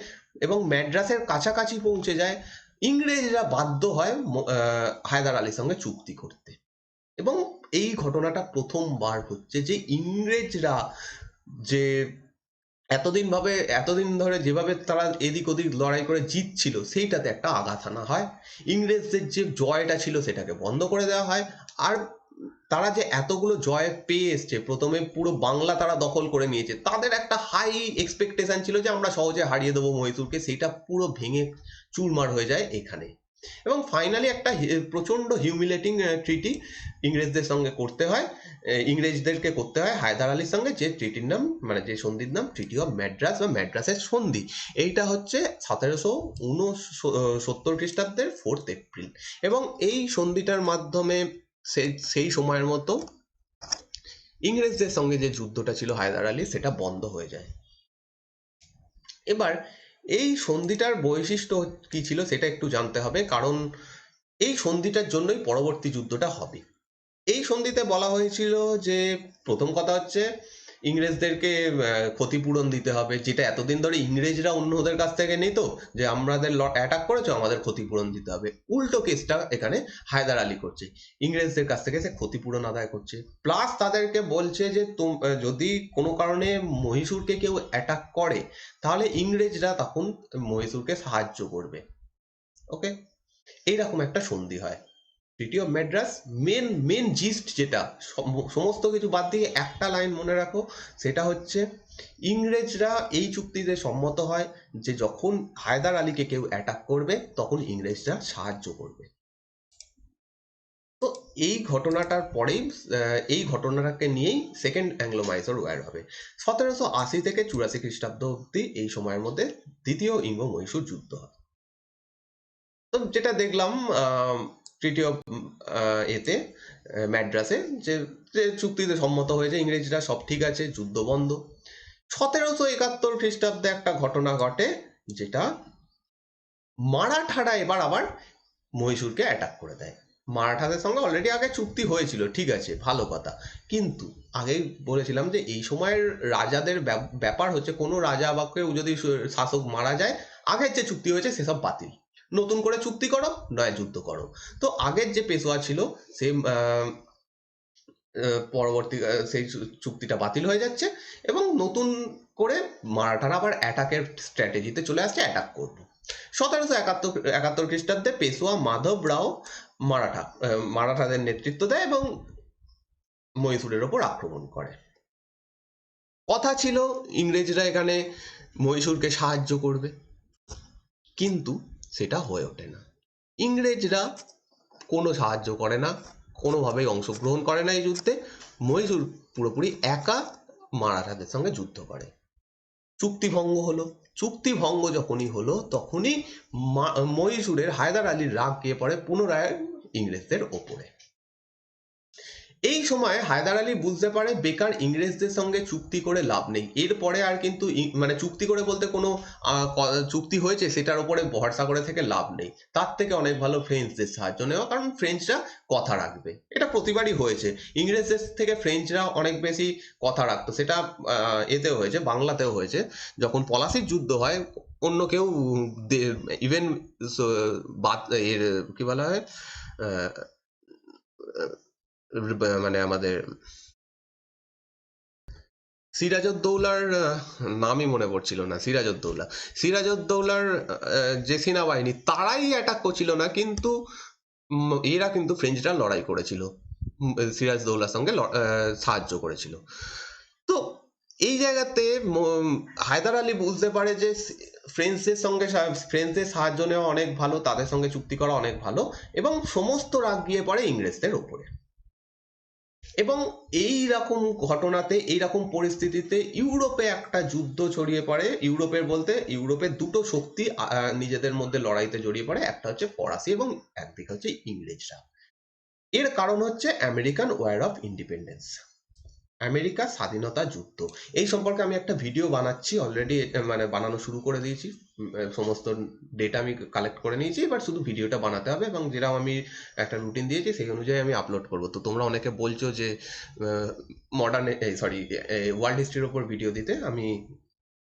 Speaker 1: এবং ম্যাড্রাসের কাছাকাছি পৌঁছে যায়, ইংরেজরা বাধ্য হয় হায়দার আলীর সঙ্গে চুক্তি করতে। এবং এই ঘটনাটা প্রথমবার হচ্ছে যে ইংরেজরা যে এতদিন ধরে যেভাবে তারা এদিক ওদিক লড়াই করে জিতছিল, সেইটাতে একটা আঘাত আনা হয়। ইংরেজদের যে জয়টা ছিল সেটাকে বন্ধ করে দেওয়া হয়। আর তারা যে এতগুলো জয় পেয়ে এসছে, প্রথমে পুরো বাংলা তারা দখল করে নিয়েছে, তাদের একটা হাই এক্সপেকটেশন ছিল যে আমরা সহজে হারিয়ে দেবো মহীশূরকে, সেটা পুরো ভেঙে চুরমার হয়ে যায় এখানে। এবং ফাইনালি একটা প্রচন্ড হিউমিলেটিং ট্রিটি ইংরেজদের সঙ্গে করতে হয়, ইংরেজদেরকে করতে হয় হায়দার আলীর সঙ্গে, যে ট্রিটির নাম মানে যে সন্ধির নাম ট্রিটি অফ ম্যাড্রাস বা ম্যাড্রাসের সন্ধি। এইটা হচ্ছে 1769 খ্রিস্টাব্দের 4 এপ্রিল। এবং এই সন্ধিটার মাধ্যমে সেই সময়ের মতো ইংরেজদের সঙ্গে যে যুদ্ধটা ছিল হায়দার আলী, সেটা বন্ধ হয়ে যায়। এবার এই সন্ধিটার বৈশিষ্ট্য কি ছিল সেটা একটু জানতে হবে, কারণ এই সন্ধিটার জন্যই পরবর্তী যুদ্ধটা হবে। এই সন্ধিতে বলা হয়েছিল যে প্রথম কথা হচ্ছে ইংরেজদেরকে ক্ষতিপূরণ দিতে হবে, যেটা এতদিন ধরে ইংরেজরা অন্যদের কাছ থেকে নিত, যে আমাদের অ্যাটাক করেছো, আমাদের ক্ষতিপূরণ দিতে হবে। উল্টো কেসটা এখানে হায়দার আলী করছে, ইংরেজদের কাছ থেকে সে ক্ষতিপূরণ আদায় করছে, প্লাস তাদেরকে বলছে যে যদি কোনো কারণে মহীশূরকে কেউ অ্যাটাক করে, তাহলে ইংরেজরা তখন মহীশূরকে সাহায্য করবে। ওকে, এইরকম একটা সন্ধি হয়। Treaty of Madras main main gist যেটা, সমস্ত কিছু বাদ দিয়ে একটা লাইন মনে রাখো, সেটা হচ্ছে ইংরেজরা এই চুক্তিতে সম্মত হয় যে যখন হায়দার আলীকে কেউ অ্যাটাক করবে তখন ইংরেজরা সাহায্য করবে। তো এই ঘটনাটার পরেই এই ঘটনাটাকে নিয়েই সেকেন্ড অ্যাংলো মাইসোর ওয়ার হবে। 1780 থেকে 84 খ্রিস্টাব্দ অব্দি এই সময়ের মধ্যে দ্বিতীয় ইঙ্গো মহীশূর যুদ্ধ হয়। তো যেটা দেখলাম ট্রিটি অফ এতে ম্যাড্রাসে, যে যে চুক্তিতে সম্মত হয়েছে ইংরেজরা, সব ঠিক আছে, যুদ্ধ বন্ধ। 1771 খ্রিস্টাব্দে একটা ঘটনা ঘটে, যেটা মারাঠারা এবার আবার মহীশূরকে অ্যাটাক করে দেয়। মারাঠাদের সঙ্গে অলরেডি আগে চুক্তি হয়েছিল, ঠিক আছে, ভালো কথা, কিন্তু আগেই বলেছিলাম যে এই সময়ের রাজাদের ব্যাপার হচ্ছে, কোনো রাজা বা কেউ যদি শাসক মারা যায়, আগের যে চুক্তি হয়েছে সেসব বাতিল, নতুন করে চুক্তি করো, নয় যুদ্ধ করো। তো আগের যে পেশোয়া ছিল সে পরবর্তী সেই চুক্তিটা বাতিল হয়ে যাচ্ছে, এবং নতুন করে মারাঠারা আবার অ্যাটাকের স্ট্র্যাটেজিতে চলে আসছে, অ্যাটাক করবে। 1771 খ্রিস্টাব্দে পেশোয়া মাধব রাও মারাঠাদের নেতৃত্ব দেয় এবং মহীশূরের ওপর আক্রমণ করে। কথা ছিল ইংরেজরা এখানে মহীশূরকে সাহায্য করবে, কিন্তু সেটা হয়ে ওঠে না। ইংরেজরা কোনো সাহায্য করে না, কোনোভাবেই অংশগ্রহণ করে না এই যুদ্ধে। মহীশূর পুরোপুরি একা মারাঠাদের সঙ্গে যুদ্ধ করে। চুক্তি ভঙ্গ হলো। চুক্তি ভঙ্গ যখনই হলো তখনই মহীশূরের হায়দার আলীর রাগ গিয়ে পড়ে পুনরায় ইংরেজদের ওপরে। এই সময় হায়দার আলী বুঝতে পারে বেকার ইংরেজদের সঙ্গে চুক্তি করে লাভ নেই। এরপরে আর কিন্তু মানে চুক্তি করে বলতে কোনো চুক্তি হয়েছে সেটার উপরে ভরসা করে থেকে লাভ নেই। তার থেকে অনেক ভালো ফ্রেঞ্চদের সাহায্য নেওয়া, কারণ ফ্রেঞ্চরা কথা রাখবে। এটা প্রতিবারই হয়েছে, ইংরেজদের থেকে ফ্রেঞ্চরা অনেক বেশি কথা রাখতো। সেটা এতেও হয়েছে, বাংলাতেও হয়েছে। যখন পলাশির যুদ্ধ হয়, অন্য কেউ ইভেন এর কি বলা হয়, মানে আমাদের সিরাজউদ্দৌলার নামই মনে পড়ছিল না, সিরাজউদ্দৌলার যে সেনাবাহিনী, তারাই অ্যাটাক করছিল না, কিন্তু এরা কিন্তু ফ্রেঞ্চরা লড়াই করেছিল, সিরাজউদ্দৌলার সঙ্গে সাহায্য করেছিল। তো এই জায়গাতে হায়দার আলী বুঝতে পারে যে ফ্রেঞ্চদের সাহায্য নেওয়া অনেক ভালো, তাদের সঙ্গে চুক্তি করা অনেক ভালো, এবং সমস্ত রাগ গিয়ে পড়ে ইংরেজদের ওপরে। এবং এই রকম ঘটনাতে, এই রকম পরিস্থিতিতে ইউরোপে একটা যুদ্ধ ছড়িয়ে পড়ে। ইউরোপের বলতে ইউরোপের দুটো শক্তি নিজেদের মধ্যে লড়াইতে জড়িয়ে পড়ে, একটা হচ্ছে ফরাসি এবং একদিকে হচ্ছে ইংরেজরা। এর কারণ হচ্ছে American war of independence, America স্বাধীনতা যুদ্ধ। এই সম্পর্কে আমি একটা ভিডিও বানাচ্ছি অলরেডি, মানে বানানো শুরু করে দিয়েছি। সমস্ত ডেটা আমি কালেক্ট করে নিয়েছি, এবার শুধু ভিডিওটা বানাতে হবে, এবং যেরকম আমি একটা রুটিন দিয়েছি সেই অনুযায়ী আমি আপলোড করব। তো তোমরা অনেকে বলছো যে মডার্ন ওয়ার্ল্ড হিস্ট্রির ওপর ভিডিও দিতে, আমি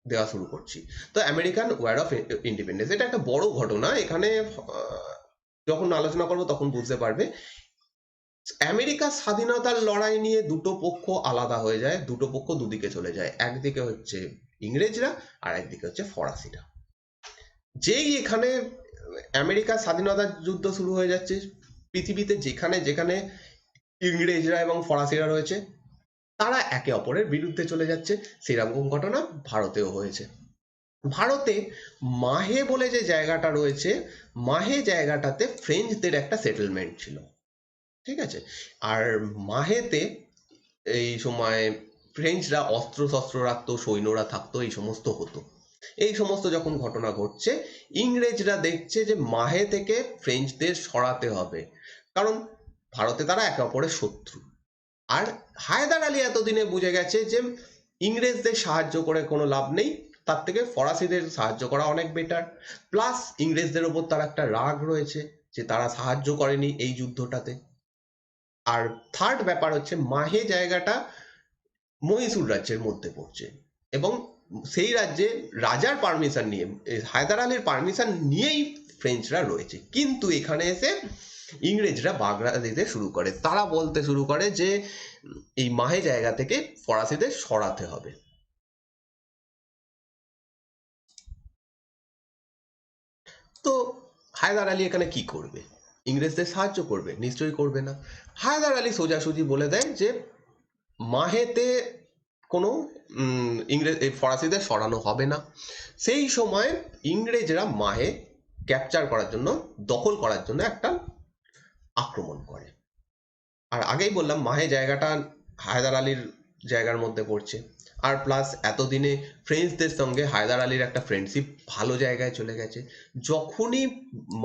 Speaker 1: দেওয়া শুরু করছি। তো আমেরিকান ওয়ার অফ ইন্ডিপেন্ডেন্স, এটা একটা বড় ঘটনা। এখানে যখন আলোচনা করবো তখন বুঝতে পারবে। আমেরিকার স্বাধীনতার লড়াই নিয়ে দুটো পক্ষ আলাদা হয়ে যায়, দুটো পক্ষ দুদিকে চলে যায়। একদিকে হচ্ছে ইংরেজরা আর একদিকে হচ্ছে ফরাসিরা। যেই এখানে আমেরিকার স্বাধীনতার যুদ্ধ শুরু হয়ে যাচ্ছে, পৃথিবীতে যেখানে যেখানে ইংরেজরা এবং ফরাসিরা রয়েছে তারা একে অপরের বিরুদ্ধে চলে যাচ্ছে। সেরকম ঘটনা ভারতেও হয়েছে। ভারতে মাহে বলে যে জায়গাটা রয়েছে, মাহে জায়গাটাতে ফ্রেঞ্চদের একটা সেটেলমেন্ট ছিল, ঠিক আছে। আর মাহেতে এই সময় ফ্রেঞ্চরা অস্ত্র শস্ত্র রাখতো, সৈন্যরা থাকতো, এই সমস্ত হতো। এই সমস্ত যখন ঘটনা ঘটছে, ইংরেজরা দেখছে যে মাহে থেকে ফ্রেঞ্চদের সরাতে হবে, কারণ ভারতে তারা একে অপরের শত্রু। আর হায়দার আলী এতদিনে বুঝে গেছে যে ইংরেজদের সাহায্য করে কোনো লাভ নেই, তার থেকে ফরাসিদের সাহায্য করা অনেক বেটার। প্লাস ইংরেজদের ওপর তার একটা রাগ রয়েছে যে তারা সাহায্য করেনি এই যুদ্ধটাতে। আর থার্ড ব্যাপার হচ্ছে মাহে জায়গাটা মহীশূর রাজ্যের মধ্যে পড়ছে, এবং সেই রাজ্যে রাজার পারমিশন নিয়ে, হায়দার আলীর পারমিশন নিয়েই ফ্রেঞ্চরা রয়েছে। কিন্তু এখানে এসে ইংরেজরা বাগড়া দিতে শুরু করে, তারা বলতে শুরু করে যে এই মাহে জায়গা থেকে ফরাসিদের সরাতে হবে। তো হায়দার আলী এখানে কি করবে? ইংরেজদের সাহায্য করবে? নিশ্চয়ই করবে না। হায়দার আলী সোজাসুজি বলে দেয় যে মাহেতে কোনো ইংরেজ ফরাসিদের সরানো হবে না। সেই সময় ইংরেজরা মাহে ক্যাপচার করার জন্য, দখল করার জন্য একটা আক্রমণ করে। আর আগেই বললাম মাহে জায়গাটা হায়দার আলীর জায়গার মধ্যে পড়ছে। আর প্লাস এতদিনে ফ্রেঞ্চদের সঙ্গে হায়দার আলীর একটা ফ্রেন্ডশিপ ভালো জায়গায় চলে গেছে। যখনই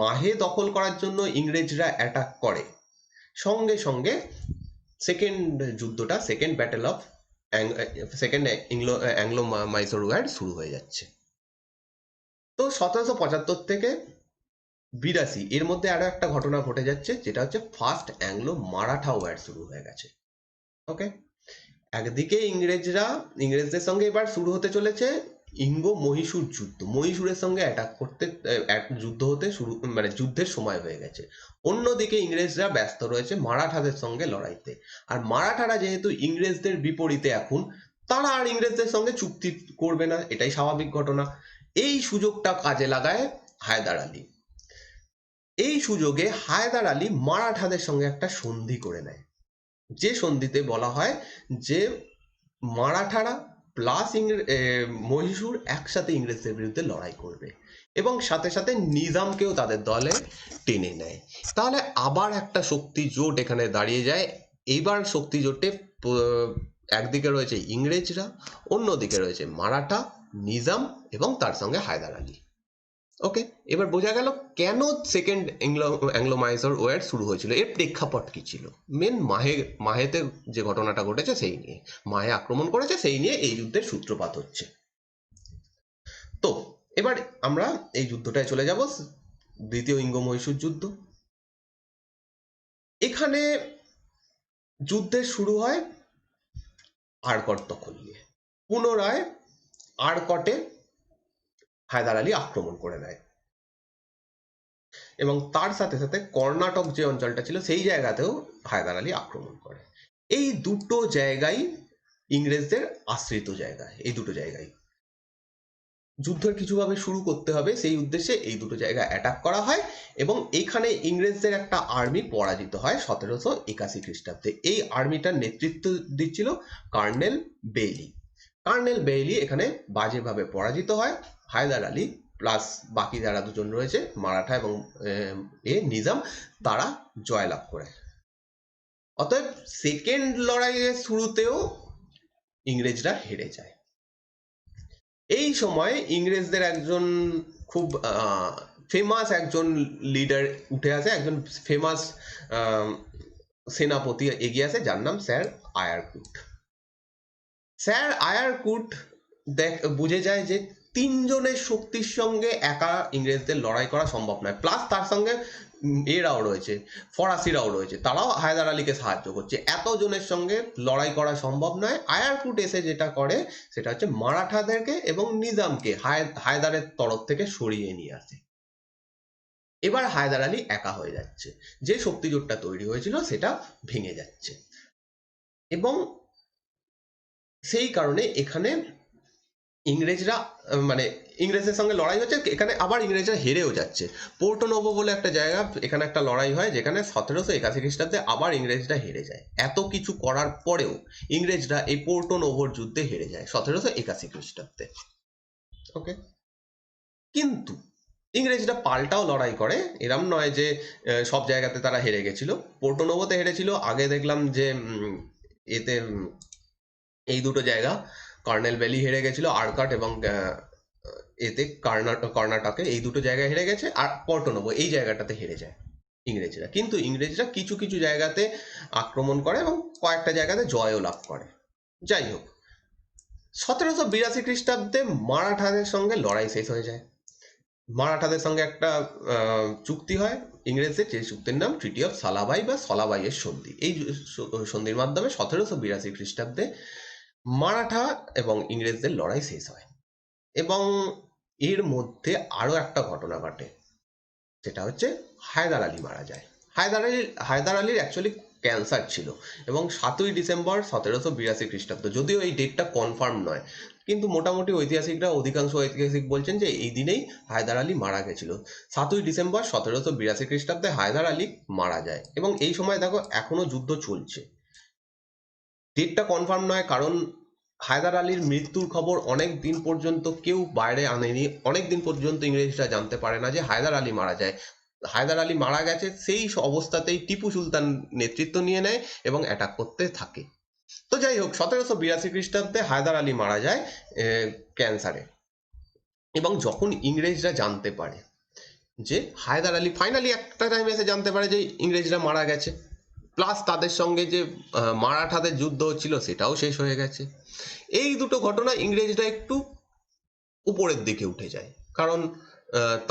Speaker 1: মাহে দখল করার জন্য ইংরেজরা অ্যাটাক করে, সঙ্গে সঙ্গে সেকেন্ড যুদ্ধটা, second battle of second Anglo Mysore war শুরু হয়ে যাচ্ছে। তো 1775 থেকে 82 এর মধ্যে আরো একটা ঘটনা ঘটে যাচ্ছে, যেটা হচ্ছে ফার্স্ট অ্যাংলো মারাঠা ওয়ার শুরু হয়ে গেছে। ওকে, একদিকে ইংরেজদের সঙ্গে এবার শুরু হতে চলেছে ইঙ্গো মহীশূর যুদ্ধ। মহীশূরের সঙ্গে অ্যাটাক করতে যুদ্ধ হতে শুরু, মানে যুদ্ধের সময় হয়ে গেছে। অন্যদিকে ইংরেজরা ব্যস্ত রয়েছে মারাঠাদের সঙ্গে লড়াইতে। আর মারাঠারা যেহেতু ইংরেজদের বিপরীতে এখন, তারা আর ইংরেজদের সঙ্গে চুক্তি করবে না, এটাই স্বাভাবিক ঘটনা। এই সুযোগটা কাজে লাগায় হায়দার আলী। এই সুযোগে হায়দার আলী মারাঠাদের সঙ্গে একটা সন্ধি করে নেয়, যে সন্ধিতে বলা হয় যে মারাঠারা প্লাস মহীশূর একসাথে ইংরেজদের বিরুদ্ধে লড়াই করবে, এবং সাথে সাথে নিজামকেও তাদের দলে টেনে নেয়। তাহলে আবার একটা শক্তি জোট এখানে দাঁড়িয়ে যায়। এইবার শক্তি জোটে একদিকে রয়েছে ইংরেজরা, অন্যদিকে রয়েছে মারাঠা, নিজাম এবং তার সঙ্গে হায়দার আলী। ওকে, এবার বোঝা গেল কেন সেকেন্ড অ্যাংলো মাইসোর ওয়ার শুরু হয়েছিল, এর প্রেক্ষাপট কি ছিল। মেন মাহেতে যে ঘটনাটা ঘটেছে সেই নিয়ে, মাহে আক্রমণ করেছে সেই নিয়ে এই যুদ্ধের সূত্রপাত হচ্ছে। তো এবার আমরা এই যুদ্ধটায় চলে যাব, দ্বিতীয় ইঙ্গো মহীশূর যুদ্ধ। এখানে যুদ্ধের শুরু হয় আরকট দখল নিয়ে। পুনরায় আরকটে হায়দার আলী আক্রমণ করে নেয়, এবং তার সাথে সাথে কর্ণাটক যে অঞ্চলটা ছিল সেই জায়গাতেও হায়দার আলী আক্রমণ করে। এই দুটো জায়গায় ইংরেজদের আশ্রিত জায়গা। এই দুটো জায়গায় যুদ্ধের কিছুভাবে শুরু করতে হবে, সেই উদ্দেশ্যে এই দুটো জায়গা অ্যাটাক করা হয়, এবং এইখানে ইংরেজদের একটা আর্মি পরাজিত হয় 1781 খ্রিস্টাব্দে। এই আর্মিটার নেতৃত্ব দিচ্ছিল কর্নেল বেইলি। কর্নেল বেইলি এখানে বাজেভাবে পরাজিত হয়। হায়দার আলী প্লাস বাকি যারা দুজন রয়েছে মারাঠা এবং নিজাম, তারা জয়লাভ করে। অতএব সেকেন্ড লড়াইয়ের শুরুতেও ইংরেজরা হেরে যায়। এই সময় ইংরেজদের একজন খুব ফেমাস একজন লিডার উঠে আসে, একজন ফেমাস সেনাপতি এগিয়ে আসে, যার নাম স্যার আয়ারকুট। স্যার আয়ারকুট বুঝে যায় যে তিনজনের শক্তির সঙ্গে একা ইংরেজদের লড়াই করা সম্ভব নয়, প্লাস তার সঙ্গে এরাও রয়েছে, ফরাসিরাও রয়েছে, তারাও হায়দার আলীকে সাহায্য করছে। এতজনের সঙ্গে লড়াই করা সম্ভব নয়। আয়ারকুট এসে যেটা করে সেটা হচ্ছে মারাঠাদেরকে এবং নিজামকে হায়দারের তরফ থেকে সরিয়ে নিয়ে আসে। এবার হায়দার আলী একা হয়ে যাচ্ছে, যে শক্তিজোটটা তৈরি হয়েছিল সেটা ভেঙে যাচ্ছে, এবং সেই কারণে এখানে ইংরেজরা মানে ইংরেজদের সঙ্গে লড়াই হচ্ছে। এখানে আবার ইংরেজরা হেরেও যাচ্ছে। পোর্টো নোভো বলে একটা জায়গা, এখানে একটা লড়াই হয় যেখানে 1781 খ্রিস্টাব্দে আবার ইংরেজরা হেরে যায়। এত কিছু করার পরেও ইংরেজরা এই পোর্টো নোভোর যুদ্ধে হেরে যায় 1781 খ্রিস্টাব্দে। ওকে, কিন্তু ইংরেজরা পাল্টাও লড়াই করে, এরম নয় যে সব জায়গাতে তারা হেরে গেছিল। পোর্টো নোভোতে হেরেছিল। আগে দেখলাম যে এতে এই দুটো জায়গা কর্নেল ভ্যালি হেরে গেছিল, আরকাট এবং এতে কর্ণাটকে এই দুটো জায়গায় হেরে গেছে, আর পোর্টো নোভো এই জায়গাটাতে হেরে যায় ইংরেজরা। কিন্তু ইংরেজরা কিছু কিছু জায়গাতে আক্রমণ করে এবং কয়েকটা জায়গাতে জয়ও লাভ করে। যাই হোক, 1782 খ্রিস্টাব্দে মারাঠাদের সঙ্গে লড়াই শেষ হয়ে যায়। মারাঠাদের সঙ্গে একটা চুক্তি হয় ইংরেজদের, যে চুক্তির নাম ট্রিটি অফ সালাবাই বা সলাবাইয়ের সন্ধি। এই সন্ধির মাধ্যমে 1782 খ্রিস্টাব্দে মারাঠা এবং ইংরেজদের লড়াই শেষ হয়। এবং এর মধ্যে আরো একটা ঘটনা ঘটে, সেটা হচ্ছে হায়দার আলী মারা যায়। হায়দার আলীর অ্যাকচুয়ালি ক্যান্সার ছিল, এবং 7ই ডিসেম্বর 1782 খ্রিস্টাব্দ, যদিও এই ডেটটা কনফার্ম নয়, কিন্তু মোটামুটি অধিকাংশ ঐতিহাসিক বলছেন যে এই দিনেই হায়দার আলী মারা গেছিল। 7ই ডিসেম্বর 1782 খ্রিস্টাব্দে হায়দার আলী মারা যায়, এবং এই সময় দেখো এখনো যুদ্ধ চলছে। ডেটটা কনফার্ম নয়, কারণ হায়দার আলীর মৃত্যুর খবর অনেক দিন পর্যন্ত কেউ বাইরে আনেনি। অনেক দিন পর্যন্ত ইংরেজরা জানতে পারে না যে হায়দার আলী মারা যায়। হায়দার আলী মারা গেছে সেই অবস্থাতেই টিপু সুলতান নেতৃত্ব নিয়ে নেয় এবং অ্যাটাক করতে থাকে। তো যাই হোক, 1782 খ্রিস্টাব্দে হায়দার আলী মারা যায় ক্যান্সারে। এবং যখন ইংরেজরা জানতে পারে যে হায়দার আলী, ফাইনালি একটা টাইমে এসে জানতে পারে যে ইংরেজরা মারা গেছে, প্লাস তাদের সঙ্গে যে মারাঠাদের যুদ্ধ হচ্ছিল সেটাও শেষ হয়ে গেছে, এই দুটো ঘটনা ইংরেজরা একটু উপরের দিকে উঠে যায়। কারণ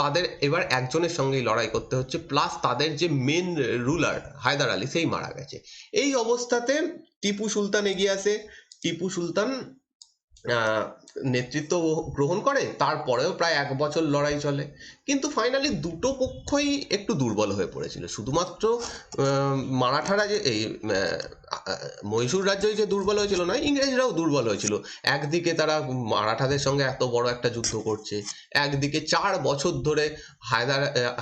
Speaker 1: তাদের এবার একজনের সঙ্গেই লড়াই করতে হচ্ছে, প্লাস তাদের যে মেন রুলার হায়দার আলী সেই মারা গেছে। এই অবস্থাতে টিপু সুলতান এগিয়ে আসে। টিপু সুলতান নেতৃত্ব গ্রহণ করে, তারপরেও প্রায় 1 বছর লড়াই চলে, কিন্তু ফাইনালি দুটো পক্ষই একটু দুর্বল হয়ে পড়েছিল। শুধুমাত্র মারাঠারা যে এই মহীশূর রাজ্যই যে দুর্বল হয়েছিল নয়, ইংরেজরাও দুর্বল হয়েছিল। একদিকে তারা মারাঠাদের সঙ্গে এত বড় একটা যুদ্ধ করছে, একদিকে 4 বছর ধরে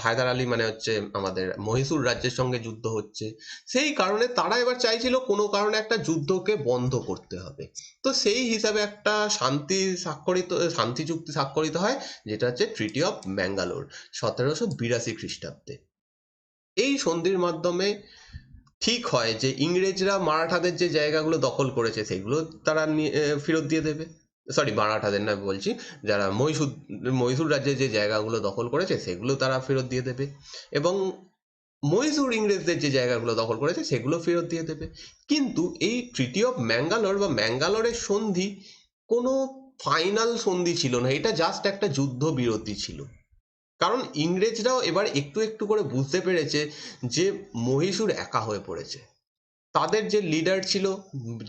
Speaker 1: হায়দার আলী মানে হচ্ছে আমাদের মহীশূর রাজ্যের সঙ্গে যুদ্ধ হচ্ছে। সেই কারণে তারা এবার চাইছিল কোনো কারণে একটা যুদ্ধকে বন্ধ করতে হবে। তো সেই হিসাবে একটা শান্তি চুক্তি স্বাক্ষরিত হয়, যেটা হচ্ছে ট্রিটি অফ ম্যাঙ্গালোর 1782 খ্রিস্টাব্দে। এই সন্ধির মাধ্যমে ঠিক হয় যে ইংরেজরা মারাঠাদের যে জায়গাগুলো দখল করেছে সেগুলো তারা ফেরত দিয়ে দেবে। সরি, মারাঠাদের না বলছি, যারা মহীশূর রাজ্যে যে জায়গাগুলো দখল করেছে সেগুলো তারা ফেরত দিয়ে দেবে, এবং মহীশূর ইংরেজদের যে জায়গাগুলো দখল করেছে সেগুলো ফেরত দিয়ে দেবে। কিন্তু এই ট্রিটি অফ ম্যাঙ্গালোর বা ম্যাঙ্গালোরের সন্ধি কোনো ফাইনাল সন্ধি ছিল না, এটা জাস্ট একটা যুদ্ধ বিরতি ছিল। কারণ ইংরেজরাও এবার একটু একটু করে বুঝতে পেরেছে যে মহীশূর একা হয়ে পড়েছে। তাদের যে লিডার ছিল,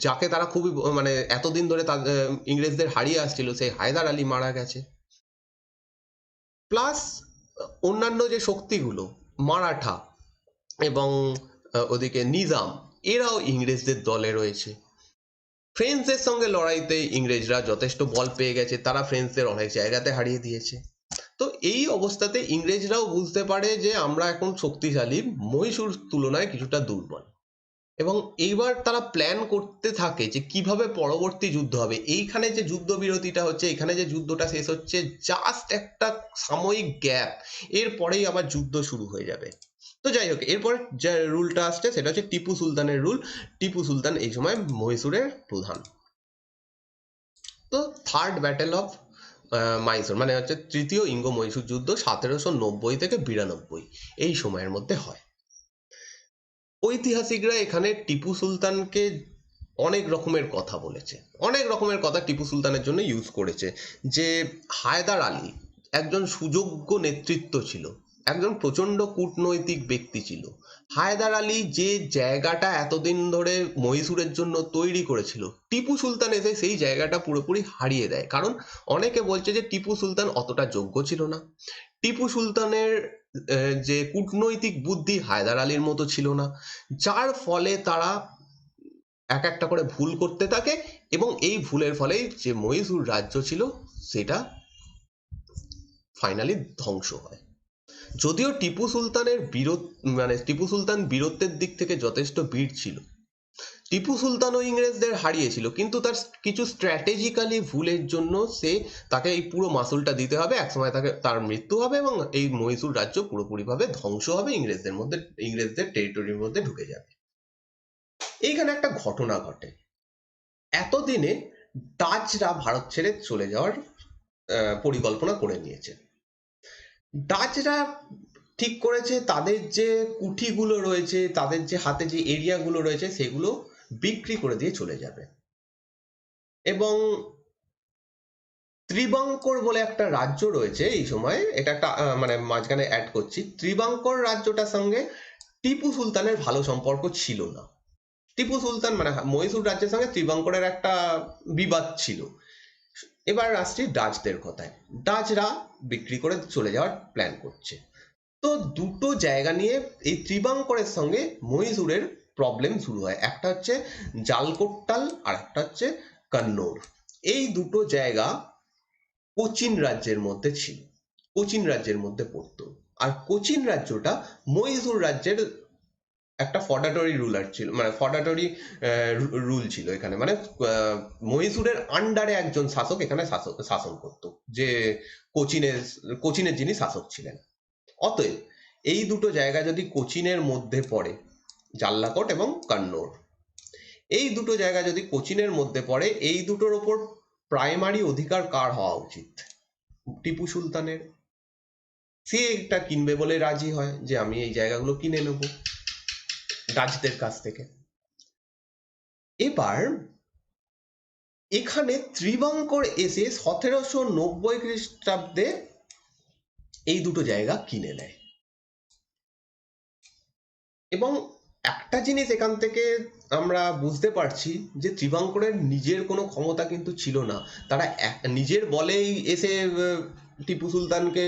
Speaker 1: যাকে তারা খুবই মানে এতদিন ধরে ইংরেজদের হারিয়ে আসছিল, সেই হায়দার আলী মারা গেছে। প্লাস অন্যান্য যে শক্তিগুলো, মারাঠা এবং ওদিকে নিজাম, এরাও ইংরেজদের দলে রয়েছে। ফ্রেঞ্চদের সঙ্গে লড়াইতে ইংরেজরা যথেষ্ট বল পেয়ে গেছে, তারা ফ্রেঞ্চদের অনেক জায়গাতে হারিয়ে দিয়েছে। তো এই অবস্থাতে ইংরেজরাও বুঝতে পারে যে আমরা এখন শক্তিশালী, মহীশূর তুলনায় কিছুটা দুর্বল, এবং এইবার তারা প্ল্যান করতে থাকে যে কিভাবে পরবর্তী যুদ্ধ হবে। এইখানে যে যুদ্ধ বিরতিটা হচ্ছে, এখানে যে যুদ্ধটা শেষ হচ্ছে, জাস্ট একটা সাময়িক গ্যাপ, এরপরেই আবার যুদ্ধ শুরু হয়ে যাবে। তো যাই হোক, এরপরে যে রুলটা আসছে সেটা হচ্ছে টিপু সুলতানের রুল। টিপু সুলতান এই সময় মহীশূরের প্রধান। তো থার্ড ব্যাটেল অফ মাইসোর মানে হচ্ছে তৃতীয় ইঙ্গ মহীশূর যুদ্ধ 1790 থেকে 92 এই সময়ের মধ্যে হয়। ঐতিহাসিকরা এখানে টিপু সুলতানকে অনেক রকমের কথা বলেছে, অনেক রকমের কথা টিপু সুলতানের জন্য ইউজ করেছে। যে হায়দার আলী একজন সুযোগ্য নেতৃত্ব ছিল, একজন প্রচণ্ড কূটনৈতিক ব্যক্তি ছিল। হায়দার আলী যে জায়গাটা এতদিন ধরে মহীশূরের জন্য তৈরি করেছিল, টিপু সুলতান এসে সেই জায়গাটা পুরোপুরি হারিয়ে দেয়। কারণ অনেকে বলছে যে টিপু সুলতান অতটা যোগ্য ছিল না, টিপু সুলতানের যে কূটনৈতিক বুদ্ধি হায়দার আলীর মতো ছিল না, যার ফলে তারা এক একটা করে ভুল করতে থাকে, এবং এই ভুলের ফলেই যে মহীশূর রাজ্য ছিল সেটা ফাইনালি ধ্বংস হয়। যদিও টিপু সুলতানের টিপু সুলতান বীরত্বের দিক থেকে যথেষ্ট বীর ছিল, টিপু সুলতানও ইংরেজদের হারিয়েছিল, কিন্তু তার কিছু স্ট্র্যাটেজিক্যালি ভুলের জন্য তাকে এই পুরো মাসুলটা দিতে হবে, একসময় তার মৃত্যু হবে এবং এই মহীশূর রাজ্য পুরোপুরিভাবে ধ্বংস হবে, ইংরেজদের টেরিটরির মধ্যে ঢুকে যাবে। এইখানে একটা ঘটনা ঘটে। এতদিনে ডাচরা ভারত ছেড়ে চলে যাওয়ার পরিকল্পনা করে নিয়েছে। ডাচরা ঠিক করেছে তাদের যে কুঠিগুলো রয়েছে, তাদের যে হাতে যে এরিয়াগুলো রয়েছে, সেগুলো বিক্রি করে দিয়ে চলে যাবে। এবং ত্রিবাঙ্কর বলে একটা রাজ্য রয়েছে এই সময়, এটা একটা মানে মাঝখানে অ্যাড করছি, ত্রিবাঙ্কর রাজ্যটার সঙ্গে টিপু সুলতানের ভালো সম্পর্ক ছিল না। টিপু সুলতান মানে মহীশূর রাজ্যের সঙ্গে ত্রিবাঙ্করের একটা বিবাদ ছিল। এবার আসছি ডাচদের কথায়। ডাচরা বিক্রি করে চলে যাওয়ার প্ল্যান করছে। তো দুটো জায়গা নিয়ে এই ত্রিবাঙ্করের সঙ্গে মহীশূরের প্রবলেম শুরু হয়। একটা হচ্ছে জালকোট্টাল আর একটা হচ্ছে কন্নৌর। এই দুটো জায়গা কোচিন রাজ্যের মধ্যে ছিল, কোচিন রাজ্যের মধ্যে পড়তো। আর কোচিন রাজ্যটা মহীশূর রাজ্যের একটা ফডাটরি রুলার ছিল, মানে ফডাটরি রুল ছিল এখানে, মানে মহীশূরের আন্ডারে একজন শাসক এখানে শাসন করত, যে কোচিনের কোচিনের যিনি শাসক ছিলেন। অতএব এই দুটো জায়গা যদি কোচিনের মধ্যে পড়ে, জাল্লাকোট এবং কন্নৌর, এই দুটো জায়গা যদি কোচিনের মধ্যে পড়ে, এই দুটোর ওপর প্রাইমারি অধিকার কার হওয়া উচিত? টিপু সুলতানের। সে এটা কিনবে বলে রাজি হয় যে আমি এই জায়গাগুলো কিনে নেব ডাচদের কাছ থেকে। এবার এখানে ত্রিবাঙ্কর এসে 1790 খ্রিস্টাব্দে এই দুটো জায়গা কিনে নেয়। এবং একটা জিনিস এখান থেকে আমরা বুঝতে পারছি যে ত্রিবাঙ্করের নিজের কোনো ক্ষমতা কিন্তু ছিল না। তারা নিজের বলেই এসে টিপু সুলতানকে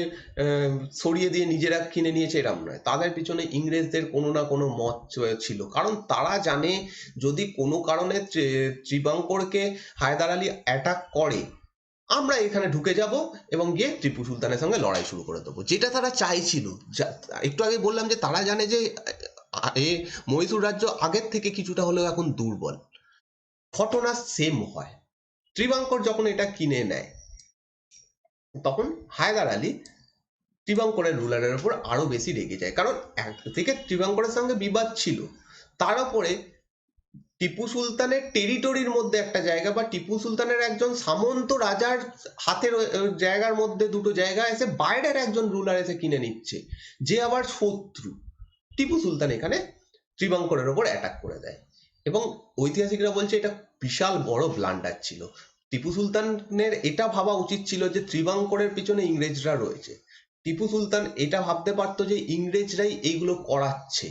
Speaker 1: সরিয়ে দিয়ে নিজেরা কিনে নিয়েছে এরম নয়, তাদের পিছনে ইংরেজদের কোনো না কোনো মত ছিল। কারণ তারা জানে যদি কোনো কারণে ত্রিবাঙ্করকে হায়দার আলী অ্যাটাক করে, আমরা এখানে ঢুকে যাব এবং গিয়ে টিপু সুলতানের সঙ্গে লড়াই শুরু করে দেবো, যেটা তারা চাইছিল। একটু আগে বললাম যে তারা জানে যে এ মহীশূর রাজ্য আগের থেকে কিছুটা হলেও এখন দুর্বল। ঘটনা সেম হয়। ত্রিবাঙ্কর যখন এটা কিনে নেয়, তখন হায়দার আলী ত্রিবাঙ্করের রুলারের উপর আরো বেশি রেগে যায়। কারণ একদিকে ত্রিবাঙ্করের সঙ্গে বিবাদ ছিল, তার উপরে টিপু সুলতানের টেরিটরির মধ্যে একটা জায়গা, বা টিপু সুলতানের একজন সামন্ত রাজার হাতের জায়গার মধ্যে দুটো জায়গা এসে বাইরের একজন রুলার এসে কিনে নিচ্ছে, যে আবার শত্রু। টিপু সুলতান এখানে ত্রিবাঙ্করের ওপর অ্যাটাক করে দেয়। এবং ঐতিহাসিকরা বলছে এটা বিশাল বড় ব্লান্ডার ছিল। টিপু সুলতানের এটা ভাবা উচিত ছিল যে ত্রিবাঙ্করের পিছনে ইংরেজরা রয়েছে। টিপু সুলতান এটা ভাবতে পারতো যে ইংরেজরাই এইগুলো করাচ্ছে,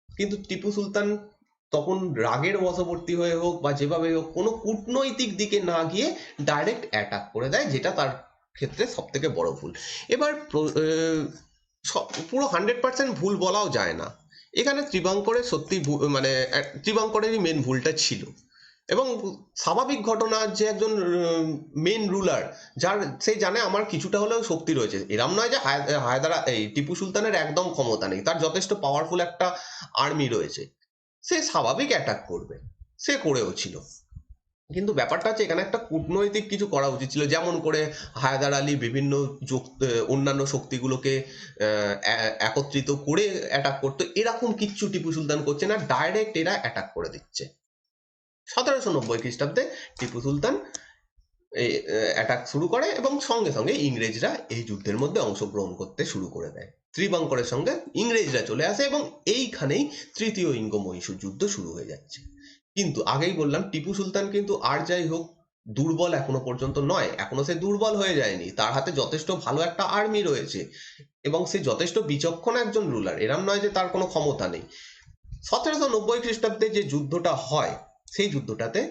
Speaker 1: কিন্তু টিপু সুলতান তখন রাগের বশবর্তী হয়ে হোক বা যেভাবে হোক কোনো কূটনৈতিক দিকে না গিয়ে ডাইরেক্ট অ্যাটাক করে দেয়, যেটা তার ক্ষেত্রে সব থেকে বড় ভুল। এবার পুরো 100% ভুল বলাও যায় না, এখানে ত্রিবাঙ্করের সত্যি মানে ত্রিবাঙ্করেরই মেন ভুলটা ছিল। এবং স্বাভাবিক ঘটনা যে একজন মেন রুলার, যার সে জানে আমার কিছুটা হলেও শক্তি রয়েছে, এরম নয় যে হায়দার এই টিপু সুলতানের একদম ক্ষমতা নেই, তার যথেষ্ট পাওয়ারফুল একটা আর্মি রয়েছে, সে স্বাভাবিক অ্যাটাক করবে, সে করেও ছিল। কিন্তু ব্যাপারটা হচ্ছে এখানে একটা কূটনৈতিক কিছু করা উচিত ছিল, যেমন করে হায়দার আলী বিভিন্ন অন্যান্য শক্তিগুলোকে একত্রিত করে অ্যাটাক করতো, এরকম কিচ্ছু টিপু সুলতান করছে না, ডাইরেক্ট এরা অ্যাটাক করে দিচ্ছে। 1790 খ্রিস্টাব্দে টিপু সুলতান অ্যাটাক শুরু করে এবং সঙ্গে সঙ্গে ইংরেজরা এই যুদ্ধের মধ্যে অংশগ্রহণ করতে শুরু করে দেয়। ত্রিবাঙ্করের সঙ্গে ইংরেজরা চলে আসে এবং এইখানেই তৃতীয় ইঙ্গ মহীশূর যুদ্ধ শুরু হয়ে যাচ্ছে। কিন্তু আগেই বললাম টিপু সুলতান কিন্তু আর যাই হোক দুর্বল এখনো পর্যন্ত নয়, এখনো সে দুর্বল হয়ে যায়নি, তার হাতে যথেষ্ট ভালো একটা আর্মি রয়েছে এবং সে যথেষ্ট বিচক্ষণ একজন রুলার, এরম নয় যে তার কোনো ক্ষমতা নেই। 1790 খ্রিস্টাব্দে যে যুদ্ধটা হয়, সেই যুদ্ধটাতে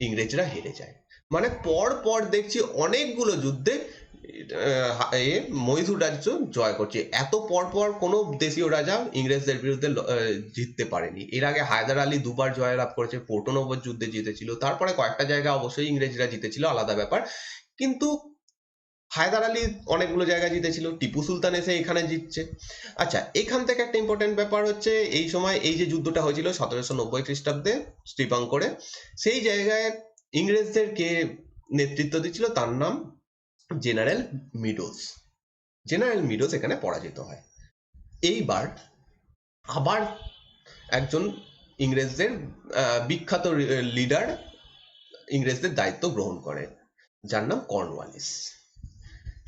Speaker 1: ইংরেজরা হেরে যায়। মানে পর পর দেখছি অনেকগুলো যুদ্ধে মহীশূর রাজ্য জয় করছে। এত পর পর কোনো দেশীয় রাজা ইংরেজদের বিরুদ্ধে জিততে পারেনি। এর আগে হায়দার আলী দুবার জয়লাভ করেছে, পোর্টনবর যুদ্ধে জিতেছিল, তারপরে কয়েকটা জায়গা অবশ্যই ইংরেজরা জিতেছিল, আলাদা ব্যাপার। কিন্তু হায়দার আলী অনেকগুলো জায়গা জিতেছিল, টিপু সুলতান এসে এখানে জিতছে। আচ্ছা, এখান থেকে একটা ইম্পর্টেন্ট ব্যাপার হচ্ছে, এই সময় এই যে যুদ্ধটা হয়েছিল 1790 খ্রিস্টাব্দে শ্রীবাঙ্করে, সেই জায়গায় ইংরেজদের কে নেতৃত্ব দিচ্ছিল, তার নাম জেনারেল মিডোস। জেনারেল মিডোস এখানে পরাজিত হয়। এইবার আবার একজন ইংরেজদের বিখ্যাত লিডার ইংরেজদের দায়িত্ব গ্রহণ করে, যার নাম কর্নওয়ালিস।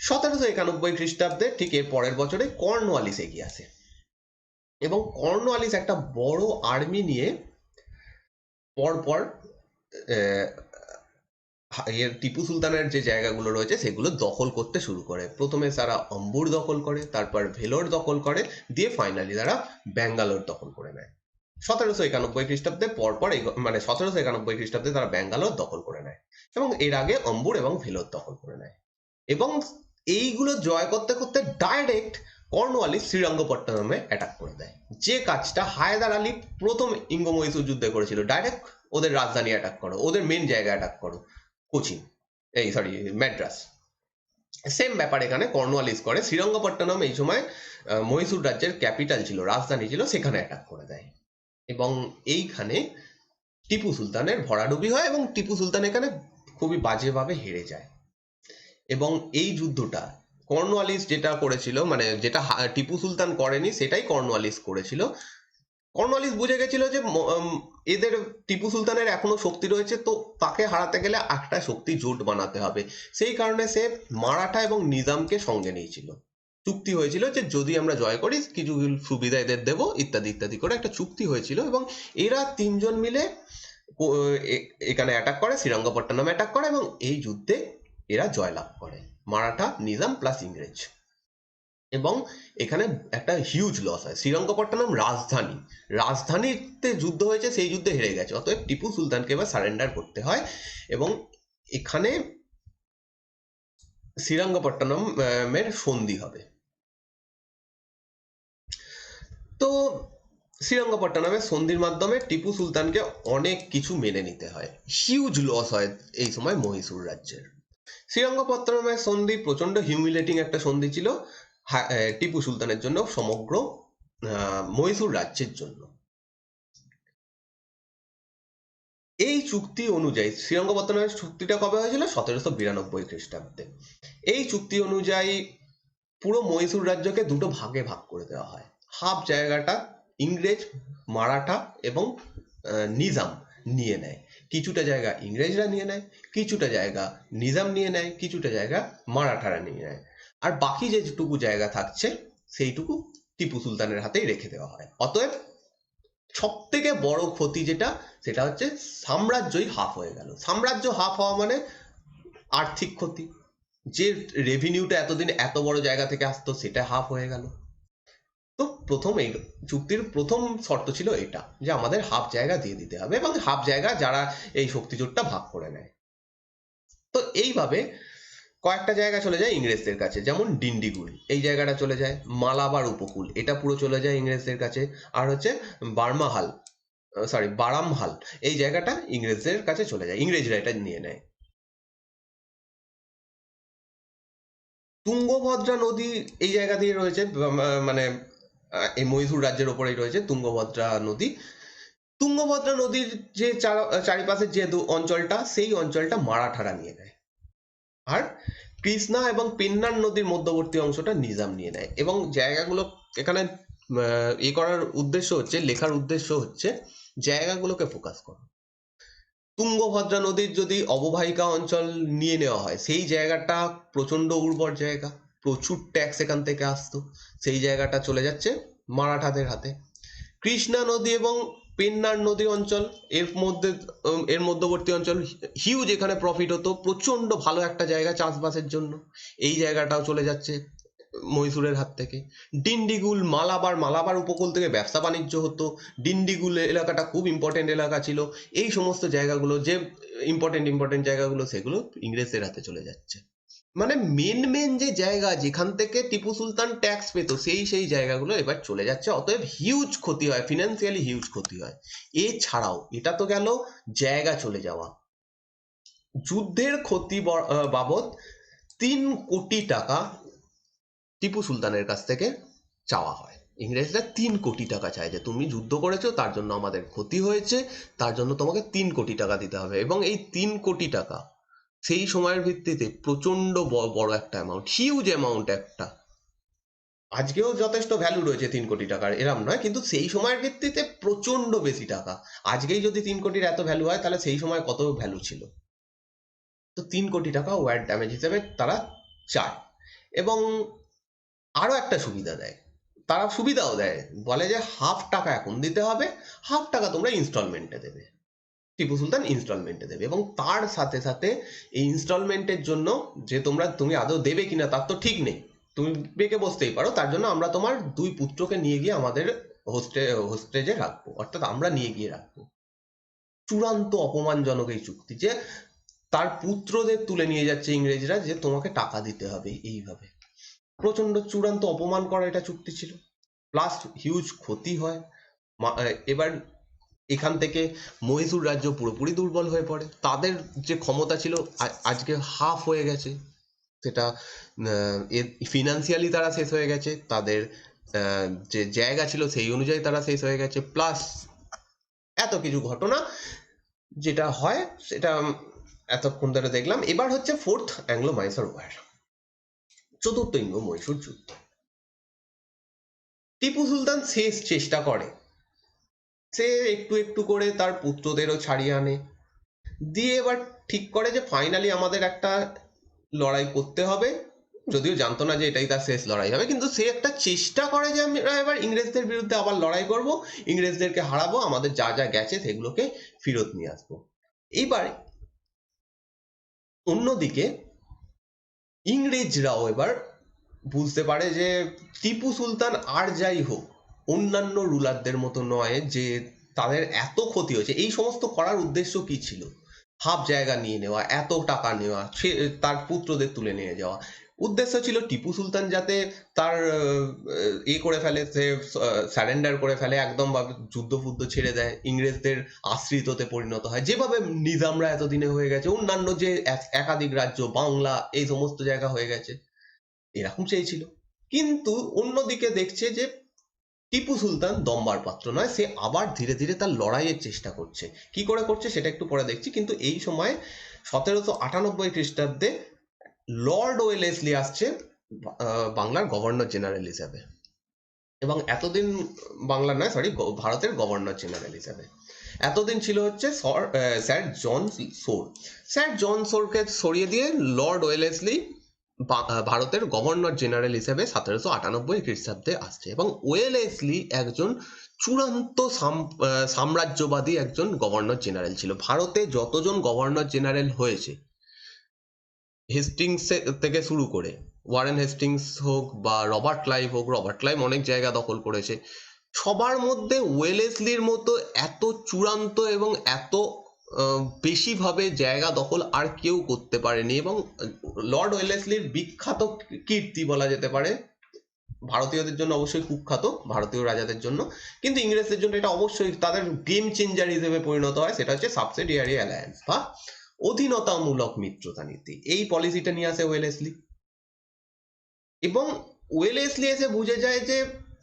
Speaker 1: 1791 খ্রিস্টাব্দে ঠিক এর পরের বছরে কর্নওয়ালিস এগিয়ে আসে এবং কর্নওয়ালিস একটা বড় আর্মি নিয়ে পরপর এর টিপু সুলতানের যে জায়গাগুলো রয়েছে সেগুলো দখল করতে শুরু করে। প্রথমে তারা অম্বুর দখল করে, তারপর ভেলোর দখল করে, দিয়ে ফাইনালি তারা ব্যাঙ্গালোর দখল করে নেয় 1791 খ্রিস্টাব্দে। পরপর মানে 1791 খ্রিস্টাব্দে তারা ব্যাঙ্গালোর দখল করে নেয় এবং এর আগে অম্বুর এবং ভেলোর দখল করে নেয়। এবং এইগুলো জয় করতে করতে ডাইরেক্ট কর্নওয়ালিস শ্রীরঙ্গপট্টনমে অ্যাটাক করে দেয়, যে কাজটা হায়দার আলী প্রথম ইঙ্গ মহীশূর যুদ্ধে করেছিল। ডাইরেক্ট ওদের রাজধানী অ্যাটাক করো, ওদের মেন জায়গা অ্যাটাক করো। কোচিন, এই সরি ম্যাড্রাস। সেম ব্যাপার এখানে কর্নওয়ালিস করে। শ্রীরঙ্গপট্টনম এই সময় মহীশূর রাজ্যের ক্যাপিটাল ছিল, রাজধানী ছিল, সেখানে অ্যাটাক করে দেয় এবং এইখানে টিপু সুলতানের ভরাডুবি হয় এবং টিপু সুলতান এখানে খুবই বাজেভাবে হেরে যায়। এবং এই যুদ্ধটা কর্নওয়ালিস যেটা করেছিল, মানে যেটা টিপু সুলতান করেনি সেটাই কর্নওয়ালিস করেছিল। কর্নওয়ালিস বুঝে গেছিল যে এদের টিপু সুলতানের এখনো শক্তি রয়েছে, তো তাকে হারাতে গেলে একটা শক্তি জোট বানাতে হবে। সেই কারণে সে মারাঠা এবং নিজামকে সঙ্গে নিয়েছিল। চুক্তি হয়েছিল যে যদি আমরা জয় করি কিছু সুবিধা এদের দেবো, ইত্যাদি ইত্যাদি করে একটা চুক্তি হয়েছিল এবং এরা তিনজন মিলে এখানে অ্যাটাক করে, শ্রীরঙ্গপট্টনম অ্যাটাক করে এবং এই যুদ্ধে এরা জয়লাভ করে, মারাঠা, নিজাম প্লাস ইংরেজ। এবং এখানে একটা হিউজ লস হয়। শ্রীরঙ্গপট্টনম রাজধানী, রাজধানীতে যুদ্ধ হয়েছে, সেই যুদ্ধে হেরে গেছে, অতএব টিপু সুলতানকে এবার সারেন্ডার করতে হয় এবং এখানে শ্রীরঙ্গপট্টনমের সন্ধি হবে। তো শ্রীরঙ্গপট্টনমের সন্ধির মাধ্যমে টিপু সুলতানকে অনেক কিছু মেনে নিতে হয়, হিউজ লস হয় এই সময় মহীশূর রাজ্যের। শ্রীরঙ্গপট্টনমের সন্ধি প্রচন্ড হিউমিলেটিং একটা সন্ধি ছিল টিপু সুলতানের জন্য, সমগ্র মহীশূর রাজ্যের জন্য। এই চুক্তি অনুযায়ী শ্রীরঙ্গপত্তনের চুক্তিটা কবে হয়েছিল? 1792 খ্রিস্টাব্দে। এই চুক্তি অনুযায়ী পুরো মহীশূর রাজ্যকে দুটো ভাগে ভাগ করে দেওয়া হয়। হাফ জায়গাটা ইংরেজ, মারাঠা এবং নিজাম নিয়ে নেয়, কিছুটা জায়গা ইংরেজরা নিয়ে নেয়, কিছুটা জায়গা নিজাম নিয়ে নেয়, কিছুটা জায়গা মারাঠারা নিয়ে নেয়, আর বাকি যেটুকু জায়গা থাকছে সেইটুকু টিপু সুলতানের হাতেই রেখে দেওয়া হয়। অতএব সব থেকে বড় ক্ষতি যেটা, সেটা হচ্ছে সাম্রাজ্যই হাফ হয়ে গেল। সাম্রাজ্য হাফ হওয়া মানে আর্থিক ক্ষতি, যে রেভিনিউটা এতদিন এত বড় জায়গা থেকে আসতো সেটা হাফ হয়ে গেল। তো প্রথম এই চুক্তির প্রথম শর্ত ছিল এটা, যে আমাদের হাফ জায়গা দিয়ে দিতে হবে এবং হাফ জায়গা যারা এই শক্তিজোটটা ভাগ করে নেয়। তো এইভাবে কয়েকটা জায়গা চলে যায় ইংরেজদের কাছে, যেমন ডিন্ডিগুল এই জায়গাটা চলে যায়, মালাবার উপকূল এটা পুরো চলে যায় ইংরেজদের কাছে, আর হচ্ছে বার্মাহাল, সরি বারামহাল, এই জায়গাটা ইংরেজদের কাছে চলে যায়, ইংরেজরা এটা নিয়ে নেয়। তুঙ্গভদ্রা নদী এই জায়গা দিয়ে রয়েছে, মানে এই মহীশূর রাজ্যের ওপরেই রয়েছে তুঙ্গভদ্রা নদী। তুঙ্গভদ্রা নদীর যে চারিপাশের যে অঞ্চলটা, সেই অঞ্চলটা মারাঠারা নিয়ে নেয়, আর কৃষ্ণা এবং পেন্নার নদীর মধ্যবর্তী অংশটা নিজাম নিয়ে নেয়। এবং জায়গাগুলো এখানে করার উদ্দেশ্য হচ্ছে, লেখার উদ্দেশ্য হচ্ছে জায়গাগুলোকে ফোকাস করা। তুঙ্গভদ্রা নদীর যদি অববাহিকা অঞ্চল নিয়ে নেওয়া হয়, সেই জায়গাটা প্রচন্ড উর্বর জায়গা, প্রচুর ট্যাক্স এখান থেকে আসতো, সেই জায়গাটা চলে যাচ্ছে মারাঠাদের হাতে। কৃষ্ণা নদী এবং পেন্নার নদী অঞ্চল, এর মধ্যবর্তী অঞ্চল, হিউজ এখানে প্রফিট হতো, প্রচন্ড ভালো একটা জায়গা চাষবাসের জন্য, এই জায়গাটাও চলে যাচ্ছে মহীশূরের হাত থেকে। ডিন্ডিগুল, মালাবার উপকূল থেকে ব্যবসা বাণিজ্য হতো, ডিন্ডিগুল এলাকাটা খুব ইম্পর্টেন্ট এলাকা ছিল, এই সমস্ত জায়গাগুলো যে ইম্পর্টেন্ট জায়গাগুলো, সেগুলো ইংরেজদের হাতে চলে যাচ্ছে। মানে মেন যে জায়গা যেখান থেকে টিপু সুলতান ট্যাক্স পেত, সেই জায়গাগুলো এবার চলে যাচ্ছে, অতএব হিউজ ক্ষতি হয়, ফিনান্সিয়ালি হিউজ ক্ষতি হয়। এছাড়াও এটা তো গেল জায়গা চলে যাওয়া, যুদ্ধের ক্ষতি বাবদ 3 কোটি টাকা টিপু সুলতানের কাছ থেকে চাওয়া হয়। ইংরেজরা 3 কোটি টাকা চায়, যে তুমি যুদ্ধ করেছো, তার জন্য আমাদের ক্ষতি হয়েছে, তার জন্য তোমাকে 3 কোটি টাকা দিতে হবে। এবং এই 3 কোটি টাকা সেই সময়ের ভিত্তিতে প্রচন্ড বড় একটা অ্যামাউন্ট, হিউজ অ্যামাউন্ট একটা। আজকেও যথেষ্ট ভ্যালু রয়েছে 3 কোটি টাকার, এরম নয়, কিন্তু সেই সময়ের ভিত্তিতে প্রচন্ড বেশি টাকা। আজকেই যদি 3 কোটির এত ভ্যালু হয়, তাহলে সেই সময় কত ভ্যালু ছিল। তো 3 কোটি টাকা ওয়ার ড্যামেজ হিসেবে তারা চায়। এবং আরো একটা সুবিধা দেয়, তারা সুবিধাও দেয়, বলে যে হাফ টাকা এখন দিতে হবে, হাফ টাকা তোমরা ইনস্টলমেন্টে দেবে, টিপু সুলতান ইনস্টলমেন্টে দেবে। এবং তার সাথে সাথে এই ইনস্টলমেন্টের জন্য, যে তুমি আদৌ দেবে কিনা তার তো ঠিক নেই, তুমি বেঁকে বসতেই পারো, তার জন্য আমরা তোমার 2 পুত্রকে নিয়ে গিয়ে আমাদের হোস্টেজে রাখবো, অর্থাৎ আমরা নিয়ে গিয়ে রাখবো। চূড়ান্ত অপমানজনক এই চুক্তি, যে তার পুত্রদের তুলে নিয়ে যাচ্ছে ইংরেজরা, যে তোমাকে টাকা দিতে হবে এইভাবে। প্রচন্ড চূড়ান্ত অপমান করা এটা চুক্তি ছিল, প্লাস হিউজ ক্ষতি হয়। এবার এখান থেকে মহীশূর রাজ্য পুরোপুরি দুর্বল হয়ে পড়ে, তাদের যে ক্ষমতা ছিল আজকে হাফ হয়ে গেছে, সেটা ফিনান্সিয়ালি তারা শেষ হয়ে গেছে, তাদের যে জায়গা ছিল সেই অনুযায়ী তারা শেষ হয়ে গেছে, প্লাস এত কিছু ঘটনা যেটা হয় সেটা এতক্ষণ ধরে দেখলাম। এবার হচ্ছে ফোর্থ অ্যাংলো মাইসোর ওয়ার, চতুর্থ ইঙ্গ মহীশূর যুদ্ধ। টিপু সুলতান শেষ চেষ্টা করে, সে একটু একটু করে তার পুত্রদেরও ছাড়িয়ে আনে, দিয়ে এবার ঠিক করে যে ফাইনালি আমাদের একটা লড়াই করতে হবে, যদিও জানতো না যে এটাই তার শেষ লড়াই হবে, কিন্তু সে একটা চেষ্টা করে যে আমরা এবার ইংরেজদের বিরুদ্ধে আবার লড়াই করব, ইংরেজদেরকে হারাবো, আমাদের যা যা গেছে সেগুলোকে ফেরত নিয়ে আসবো। এইবার অন্যদিকে ইংরেজরাও এবার বুঝতে পারে যে টিপু সুলতান আর যাই হোক অন্যান্য রুলারদের মতো নয়, যে তাদের এত ক্ষতি হয়েছে। এই সমস্ত করার উদ্দেশ্য কি ছিল? হাফ জায়গা নিয়ে নেওয়া, এত টাকা নেওয়া, সে তার পুত্রদের তুলে নিয়ে যাওয়া। উদ্দেশ্য ছিল টিপু সুলতান যাতে তার করে ফেলে, সে স্যারেন্ডার করে ফেলে, একদম ভাবে যুদ্ধ ফুদ্ধ ছেড়ে দেয়, ইংরেজদের আশ্রিততে পরিণত হয়, যেভাবে নিজামরা এতদিনে হয়ে গেছে, অন্যান্য যে একাধিক রাজ্য, বাংলা, এই সমস্ত জায়গা হয়ে গেছে, এরকম চেয়েছিল। কিন্তু অন্যদিকে দেখছে যে টিপু সুলতান দম্বার পাত্র নয়, সে আবার ধীরে ধীরে তার লড়াইয়ের চেষ্টা করছে। কি করে করছে সেটা একটু পরে দেখছি। কিন্তু এই সময় 1798 খ্রিস্টাব্দে লর্ড ওয়েলেসলি আসছে বাংলার গভর্নর জেনারেল হিসাবে, এবং এতদিন বাংলার নয়, সরি, ভারতের গভর্নর জেনারেল হিসাবে। এতদিন ছিল হচ্ছে স্যার জন সোর। স্যার জন সোরকে সরিয়ে দিয়ে লর্ড ওয়েলেসলি ভারতের গভর্নর জেনারেল হিসেবে 1798 খ্রিস্টাব্দে আসছে, এবং ওয়েলেসলি একজন চূড়ান্ত সাম্রাজ্যবাদী একজন গভর্নর জেনারেল ছিল। ভারতে যতজন গভর্নর জেনারেল হয়েছে, হেস্টিংস থেকে শুরু করে, ওয়ারেন হেস্টিংস হোক বা রবার্ট ক্লাইভ হোক, রবার্ট ক্লাইভ অনেক জায়গা দখল করেছে, সবার মধ্যে ওয়েলেসলির মতো এত চূড়ান্ত এবং এত বেশিভাবে জায়গা দখল আর কেউ করতে পারেনি। এবং লর্ড ওয়েলেসলির বিখ্যাত কীর্তি বলা যেতে পারে, ভারতীয়দের জন্য অবশ্যই কুখ্যাত, ভারতীয় রাজাদের জন্য, কিন্তু ইংরেজদের জন্য এটা অবশ্যই তাদের গেম চেঞ্জার হিসেবে পরিণত হয়, সেটা হচ্ছে সাবসিডিয়ারি অ্যালায়েন্স বা অধীনতামূলক মিত্রতা নীতি। এই পলিসিটা নিয়ে আসে ওয়েলেসলি, এবং ওয়েলেসলি এসে বুঝে যায় যে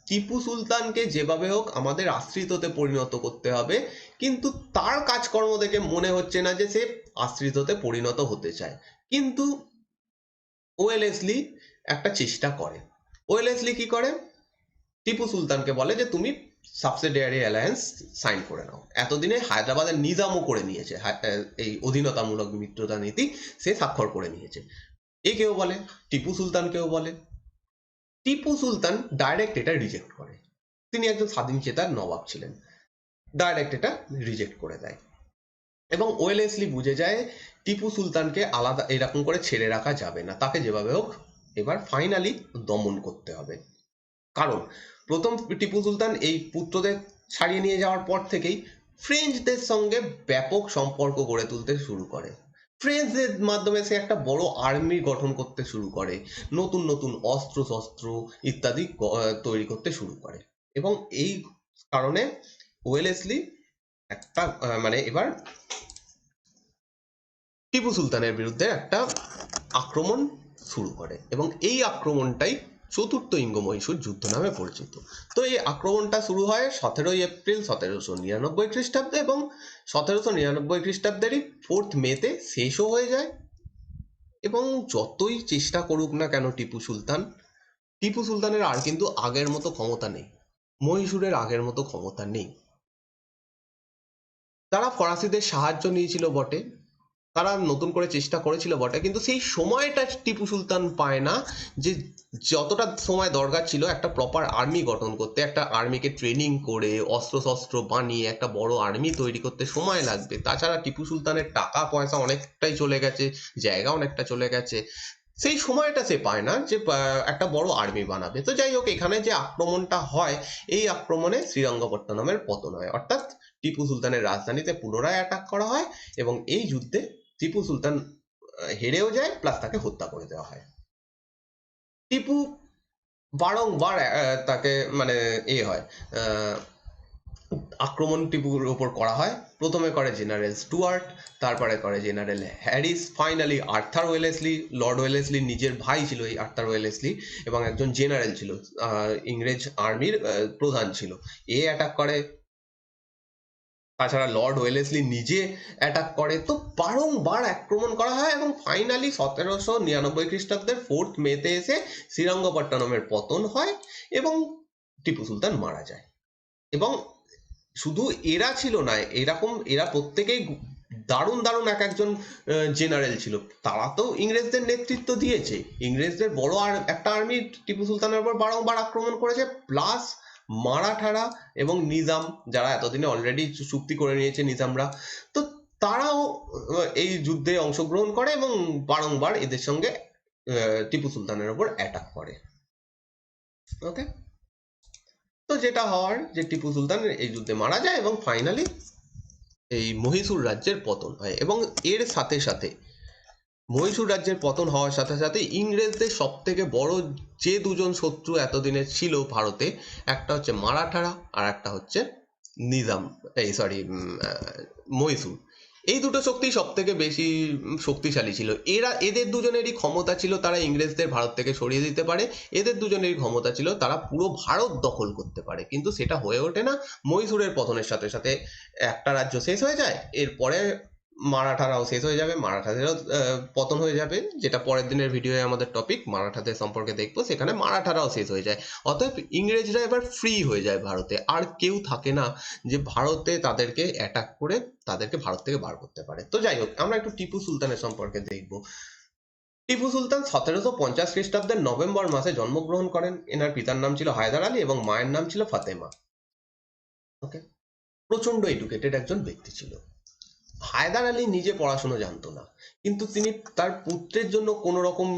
Speaker 1: টিপু সুলতানকে যেভাবে হোক আমাদের আশ্রিততে পরিণত করতে হবে, কিন্তু তার কাজকর্ম দেখে মনে হচ্ছে না যে সে আশ্রিততে পরিণত হতে চায়। কিন্তু ওয়েলেসলি একটা চেষ্টা করে। ওয়েলেসলি কি করে? টিপু সুলতানকে বলে যে তুমি সাবসিডিয়ারি অ্যালায়েন্স সাইন করে নাও। এতদিনে হায়দ্রাবাদের নিজামও করে নিয়েছে, এই অধীনতামূলক মিত্রতা নীতি সে স্বাক্ষর করে নিয়েছে। একেও বলে, টিপু সুলতানকেও বলে। টিপু সুলতান ডাইরেক্ট এটা রিজেক্ট করে, তিনি একজন স্বাধীন চেতার নবাব ছিলেন, ডাইরেক্ট এটা রিজেক্ট করে দেয়। এবং ওয়েলেসলি বুঝে যায় টিপু সুলতানকে আলাদা এরকম করে ছেড়ে রাখা যাবে না, তাকে যেভাবে হোক এবার ফাইনালি দমন করতে হবে। কারণ প্রথম টিপু সুলতান এই পুত্রদের ছাড়িয়ে নিয়ে যাওয়ার পর থেকেই ফ্রেঞ্চদের সঙ্গে ব্যাপক সম্পর্ক গড়ে তুলতে শুরু করে। ফ্রেঞ্চদের মাধ্যমে সে একটা বড় আর্মি গঠন করতে শুরু করে, নতুন নতুন অস্ত্র শস্ত্র ইত্যাদি তৈরি করতে শুরু করে। এবং এই কারণে ওয়েলেসলি একটা মানে এবার টিপু সুলতানের বিরুদ্ধে একটা আক্রমণ শুরু করে, এবং এই আক্রমণটাই চতুর্থ ইঙ্গ মহীশূর যুদ্ধ নামে পরিচিত। তো এই আক্রমণটা শুরু হয় 17ই এপ্রিল 1799 খ্রিস্টাব্দে, এবং 1799 খ্রিস্টাব্দেরই 4th মেতে শেষও হয়ে যায়। এবং যতই চেষ্টা করুক না কেন টিপু সুলতানের আর কিন্তু আগের মতো ক্ষমতা নেই, মহীশূরের আগের মতো ক্ষমতা নেই। তারা ফরাসিদের সাহায্য নিয়েছিল বটে, তারা নতুন করে চেষ্টা করেছিল বটে, কিন্তু সেই সময়টা টিপু সুলতান পায় না, যে যতটা সময় দরকার ছিল একটা প্রপার আর্মি গঠন করতে, একটা আর্মিকে ট্রেনিং করে অস্ত্র শস্ত্র বানিয়ে একটা বড় আর্মি তৈরি করতে সময় লাগবে। তাছাড়া টিপু সুলতানের টাকা পয়সা অনেকটাই চলে গেছে, জায়গা অনেকটা চলে গেছে, সেই সময়টা সে পায় না যে একটা বড় আর্মি বানাবে। তো যাই হোক, এখানে যে আক্রমণটা হয়, এই আক্রমণে শ্রীরঙ্গপত্তনমের পতন হয়, অর্থাৎ টিপু সুলতানের রাজধানীতে পুনরায় অ্যাটাক করা হয়, এবং এই যুদ্ধে টিপু সুলতান হেরেও যায়, প্লাস তাকে হত্যা করে দেওয়া হয়। টিপু বারংবার তাকে মানে হয়, আক্রমণ টিপুর ওপর করা হয়। প্রথমে করে জেনারেল স্টুয়ার্ট, তারপরে করে general Harris, finally Arthur Wellesley. Lord Wellesley নিজের ভাই ছিল এই আর্থার ওয়েলেসলি, এবং একজন জেনারেল ছিল, ইংরেজ আর্মির প্রধান ছিল। এ অ্যাটাক করে। তাছাড়া লর্ড ওয়েলেসলি নিজে অ্যাটাক করে। তো বারংবার আক্রমণ করা হয় এবং ফাইনালি 1799 খ্রিস্টাব্দের 4th মেতে এসে শ্রীরঙ্গপট্টনমের পতন হয় এবং টিপু সুলতান মারা যায়। এবং শুধু এরা ছিল না, এরা প্রত্যেকেই দারুণ দারুণ এক একজন জেনারেল ছিল। তারা তো ইংরেজদের নেতৃত্ব দিয়েছে, ইংরেজদের বড় আর একটা আর্মি টিপু সুলতানের উপর বারংবার আক্রমণ করেছে, প্লাস মারাঠারা এবং নিজাম, যারা এতদিনে অলরেডি চুক্তি করে নিয়েছে নিজামরা, তো তারাও এই যুদ্ধে অংশগ্রহণ করে এবং বারংবার এদের সঙ্গে টিপু সুলতানের উপর অ্যাটাক করে। ওকে, তো যেটা হওয়ার যে টিপু সুলতান এই যুদ্ধে মারা যায় এবং ফাইনালি এই মহীশূর রাজ্যের পতন হয়। এবং এর সাথে সাথে মহীশূর রাজ্যের পতন হওয়ার সাথে সাথে ইংরেজদের সব থেকে বড় যে দুজন শত্রু এতদিনে ছিল ভারতে, একটা হচ্ছে মারাঠারা আর একটা হচ্ছে নিজাম, এই সরি মহীশূর। এই দুটো শক্তি সব থেকে বেশি শক্তিশালী ছিল। এদের দুজনেরই ক্ষমতা ছিল তারা ইংরেজদের ভারত থেকে সরিয়ে দিতে পারে, এদের দুজনেরই ক্ষমতা ছিল তারা পুরো ভারত দখল করতে পারে, কিন্তু সেটা হয়ে ওঠে না। মহীশূরের পতনের সাথে সাথে একটা রাজ্য শেষ হয়ে যায়, এরপরে মারাঠারাও শেষ হয়ে যাবে, মারাঠাদেরও পতন হয়ে যাবে, যেটা পরের দিনের ভিডিওয়ে আমাদের টপিক মারাঠাদের সম্পর্কে দেখবো, সেখানে মারাঠারাও শেষ হয়ে যায়। অতএব ইংরেজরা এবার ফ্রি হয়ে যায় ভারতে, আর কেউ থাকে না যে ভারতে তাদেরকে অ্যাটাক করে তাদেরকে ভারত থেকে বার করতে পারে। তো যাই হোক, আমরা একটু টিপু সুলতানের সম্পর্কে দেখবো। টিপু সুলতান 1750 খ্রিস্টাব্দের নভেম্বর মাসে জন্মগ্রহণ করেন। এনার পিতার নাম ছিল হায়দার আলী এবং মায়ের নাম ছিল ফাতেমা। ওকে, প্রচন্ড এডুকেটেড একজন ব্যক্তি ছিল। হায়দার আলী নিজে পড়াশুনো জানতো না, কিন্তু তিনি তার পুত্রের জন্য কোনো রকম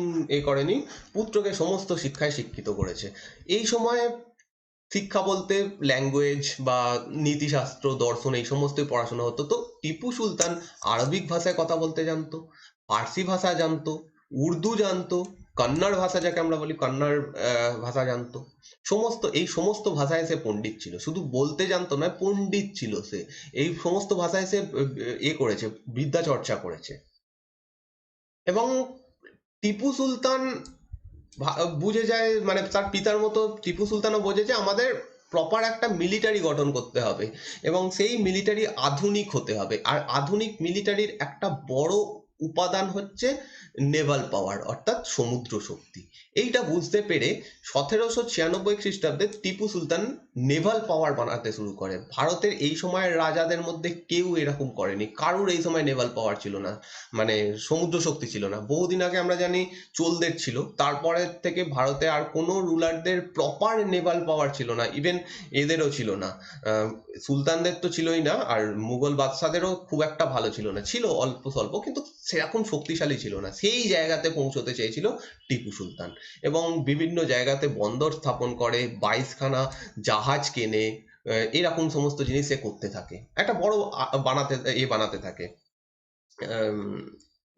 Speaker 1: করেনি, পুত্রকে সমস্ত শিক্ষায় শিক্ষিত করেছে। এই সময়ে শিক্ষা বলতে ল্যাঙ্গুয়েজ বা নীতিশাস্ত্র, দর্শন, এই সমস্তই পড়াশোনা হতো। তো টিপু সুলতান আরবিক ভাষায় কথা বলতে জানতো, ফার্সি ভাষা জানতো, উর্দু জানতো, কন্নড় ভাষা যাকে আমরা বলি কন্নড় ভাষা জানতো। এই সমস্ত ভাষায় সে পণ্ডিত ছিল, শুধু বলতে জানতো না, পণ্ডিত ছিল সে। এই সমস্ত ভাষায় সে করেছে, বিদ্যা চর্চা করেছে। এবং টিপু সুলতান বুঝে যায়, মানে তার পিতার মতো টিপু সুলতানও বোঝে যে আমাদের প্রপার একটা মিলিটারি গঠন করতে হবে এবং সেই মিলিটারি আধুনিক হতে হবে। আর আধুনিক মিলিটারির একটা বড় উপাদান হচ্ছে নেভাল পাওয়ার, অর্থাৎ সমুদ্র শক্তি। এইটা বুঝতে পেরে 1796 খ্রিস্টাব্দে টিপু সুলতান নেভাল পাওয়ার বানাতে শুরু করে। ভারতের এই সময়ের রাজাদের মধ্যে কেউ এরকম করেনি, কারুর এই সময় নেভাল পাওয়ার ছিল না, মানে সমুদ্র শক্তি ছিল না। বহুদিন আগে আমরা জানি চোলদের ছিল, তারপরে থেকে ভারতে আর কোনো রুলারদের প্রপার নেভাল পাওয়ার ছিল না, ইভেন এদেরও ছিল না। সুলতানদের তো ছিলই না, আর মুঘল বাদশাদেরও খুব একটা ভালো ছিল না, ছিল অল্প স্বল্প, কিন্তু সেরকম শক্তিশালী ছিল না। সেই জায়গাতে পৌঁছতে চেয়েছিল টিপু সুলতান এবং বিভিন্ন জায়গাতে বন্দর স্থাপন করে, 22খানা জাহাজ কেনে, এরকম সমস্ত জিনিস সে করতে থাকে, একটা বড় বানাতে থাকে,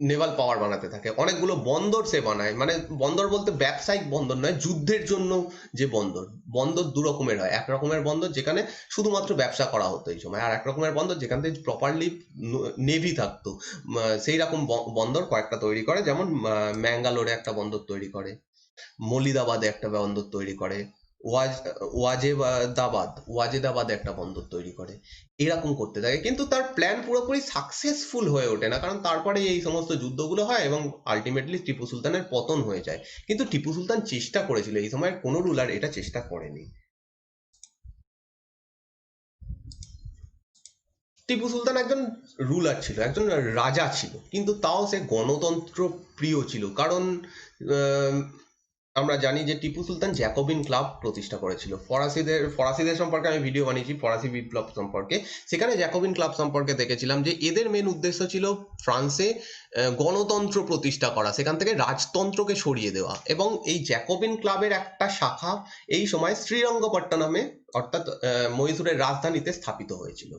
Speaker 1: নেভাল পাওয়ার বানাতে থাকে। অনেকগুলো বন্দর সে বানায়, মানে বন্দর বলতে ব্যবসায়িক বন্দর নয়, যুদ্ধের জন্য যে বন্দর। বন্দর দু রকমের হয়, এক রকমের বন্দর যেখানে শুধুমাত্র ব্যবসা করা হতো এই সময়, আর এক রকমের বন্দর যেখান থেকে প্রপারলি নেভি থাকতো। সেই রকম বন্দর কয়েকটা তৈরি করে, যেমন ম্যাঙ্গালোরে একটা বন্দর তৈরি করে, মলিদাবাদে একটা বন্দর তৈরি করে, ওয়াজেদাবাদে একটা বন্দর তৈরি করে, এরকম করতে থাকে। কিন্তু তার প্ল্যান পুরোপুরি সাকসেসফুল হয়ে ওঠে না, কারণ তারপরে এই সমস্ত যুদ্ধগুলো হয় এবং আলটিমেটলি টিপু সুলতানের পতন হয়ে যায়। কিন্তু টিপু সুলতান চেষ্টা করেছিল, এই সময় কোনো রুলার এটা চেষ্টা করেনি। টিপু সুলতান একজন রুলার ছিল, একজন রাজা ছিল, কিন্তু তাও সে গণতন্ত্র প্রিয় ছিল। কারণ আমরা জানি যে টিপু সুলতান জ্যাকোবিন ক্লাব প্রতিষ্ঠা করেছিল। ফরাসিদের সম্পর্কে আমি ভিডিও বানিয়েছি, ফরাসি বিপ্লব সম্পর্কে, সেখানে জ্যাকোবিন ক্লাব সম্পর্কে দেখেছিলাম যে এদের মেন উদ্দেশ্য ছিল ফ্রান্সে গণতন্ত্র প্রতিষ্ঠা করা, সেখান থেকে রাজতন্ত্রকে সরিয়ে দেওয়া। এবং এই জ্যাকোবিন ক্লাবের একটা শাখা এই সময় শ্রীরঙ্গপট্টনমে, অর্থাৎ মহীশূরের রাজধানীতে স্থাপিত হয়েছিল।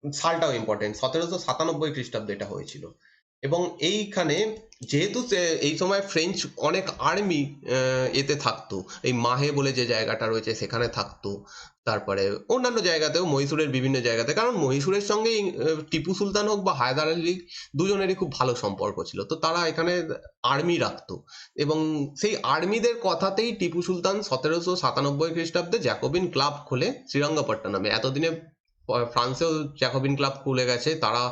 Speaker 1: সালটাও ইম্পর্টেন্ট, 1797 খ্রিস্টাব্দে এটা হয়েছিল। এবং এইখানে যেহেতু এই সময় ফ্রেঞ্চ অনেক আর্মি এতে থাকতো, এই মাহে বলে যে জায়গাটা রয়েছে সেখানে থাকতো, তারপরে অন্যান্য জায়গাতেও মহীশূরের বিভিন্ন জায়গাতে, কারণ মহীশূরের সঙ্গে টিপু সুলতান হোক বা হায়দার আলী দুজনেরই খুব ভালো সম্পর্ক ছিল, তো তারা এখানে আর্মি রাখতো। এবং সেই আর্মিদের কথাতেই টিপু সুলতান 1797 খ্রিস্টাব্দে জ্যাকোবিন ক্লাব খোলে শ্রীরঙ্গপট্টনমে। এতদিনে ফ্রান্সেও জ্যাকোবিন ক্লাব খুলে গেছে, তারা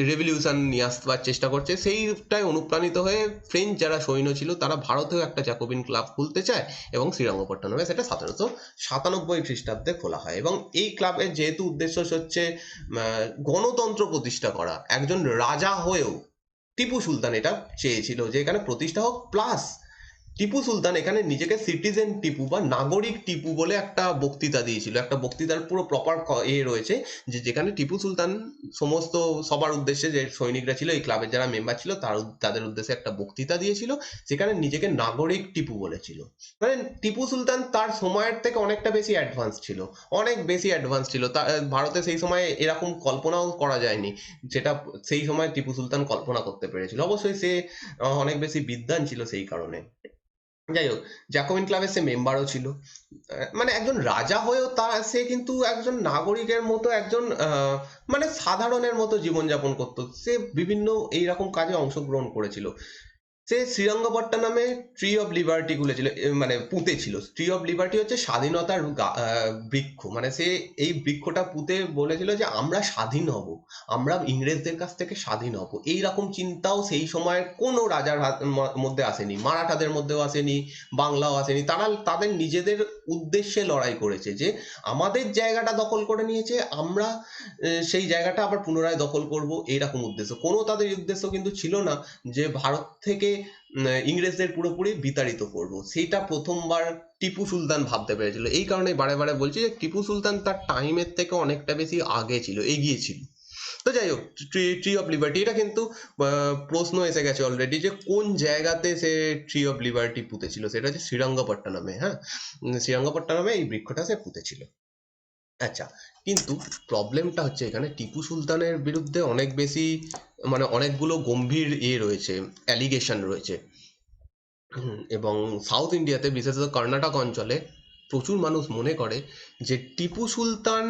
Speaker 1: রেভলিউশন নিয়ে আসবার চেষ্টা করছে, সেইটাই অনুপ্রাণিত হয়ে ফ্রেঞ্চ যারা সৈন্য ছিল তারা ভারতেও একটা জ্যাকোবিন ক্লাব খুলতে চায়, এবং শ্রীরঙ্গপট্টনমে সেটা 1797 খ্রিস্টাব্দে খোলা হয়। এবং এই ক্লাবের যেহেতু উদ্দেশ্য হচ্ছে গণতন্ত্র প্রতিষ্ঠা করা, একজন রাজা হয়েও টিপু সুলতান এটা চেয়েছিল যে এখানে প্রতিষ্ঠা হোক, প্লাস টিপু সুলতান এখানে নিজেকে সিটিজেন টিপু বা নাগরিক টিপু বলে একটা বক্তৃতা দিয়েছিল। একটা বক্তৃতার পুরো প্রপার রয়েছে, যে যেখানে টিপু সুলতান সমস্ত সবার উদ্দেশ্যে, যে সৈনিকরা ছিল এই ক্লাবের যারা মেম্বার ছিল তাদের উদ্দেশ্যে একটা বক্তৃতা দিয়েছিল, সেখানে নিজেকে নাগরিক টিপু বলেছিল। মানে টিপু সুলতান তার সময়ের থেকে অনেকটা বেশি অ্যাডভান্স ছিল, অনেক বেশি অ্যাডভান্স ছিল। ভারতে সেই সময় এরকম কল্পনাও করা যায়নি, যেটা সেই সময় টিপু সুলতান কল্পনা করতে পেরেছিল। অবশ্যই সে অনেক বেশি বিদ্বান ছিল সেই কারণে। যাই হোক, জ্যাকোবিন ক্লাবের সে মেম্বারও ছিল। মানে একজন রাজা হয়েও সে কিন্তু একজন নাগরিকের মতো, একজন মানে সাধারণের মতো জীবনযাপন করতো। সে বিভিন্ন এইরকম কাজে অংশগ্রহণ করেছিল। সে শ্রীরঙ্গপট্টনমে ট্রি অফ লিবার্টি খুলেছিল, মানে পুঁতেছিল। ট্রি অফ লিবার্টি হচ্ছে স্বাধীনতার বৃক্ষ। মানে সে এই বৃক্ষটা পুঁতে বলেছিল যে আমরা স্বাধীন হব, আমরা ইংরেজদের কাছ থেকে স্বাধীন হব। এইরকম চিন্তাও সেই সময়ের কোনো রাজার মধ্যে আসেনি, মারাঠাদের মধ্যেও আসেনি, বাংলাও আসেনি। তারা তাদের নিজেদের উদ্দেশ্যে লড়াই করেছে, যে আমাদের জায়গাটা দখল করে নিয়েছে, আমরা সেই জায়গাটা আবার পুনরায় দখল করব, এইরকম উদ্দেশ্য। কোনো তাদের উদ্দেশ্য কিন্তু ছিল না যে ভারত থেকে ইংরেজদের পুরোপুরি বিতাড়িত করব। সেইটা প্রথমবার টিপু সুলতান ভাবতে পেরেছিল। এই কারণে বারে বারে বলছি যে টিপু সুলতান তার টাইমের থেকে অনেকটা বেশি আগে ছিল, এগিয়ে ছিল। তো যাই হোক, ট্রি অফ লিবার্টি এটা কিন্তু প্রশ্ন এসে গেছে অলরেডি, যে কোন জায়গাতে সে ট্রি অফ লিবার্টি পুঁতেছিল। সেটা হচ্ছে শ্রীরঙ্গপট্টনমে। হ্যাঁ, শ্রীরঙ্গপট্টনমে এই বৃক্ষটা সে পুঁতেছিল। আচ্ছা, কিন্তু প্রবলেমটা হচ্ছে এখানে টিপু সুলতানের বিরুদ্ধে অনেক বেশি, মানে অনেকগুলো গম্ভীর রয়েছে, অ্যালিগেশন রয়েছে। এবং সাউথ ইন্ডিয়াতে, বিশেষত কর্ণাটক অঞ্চলে প্রচুর মানুষ মনে করে যে টিপু সুলতান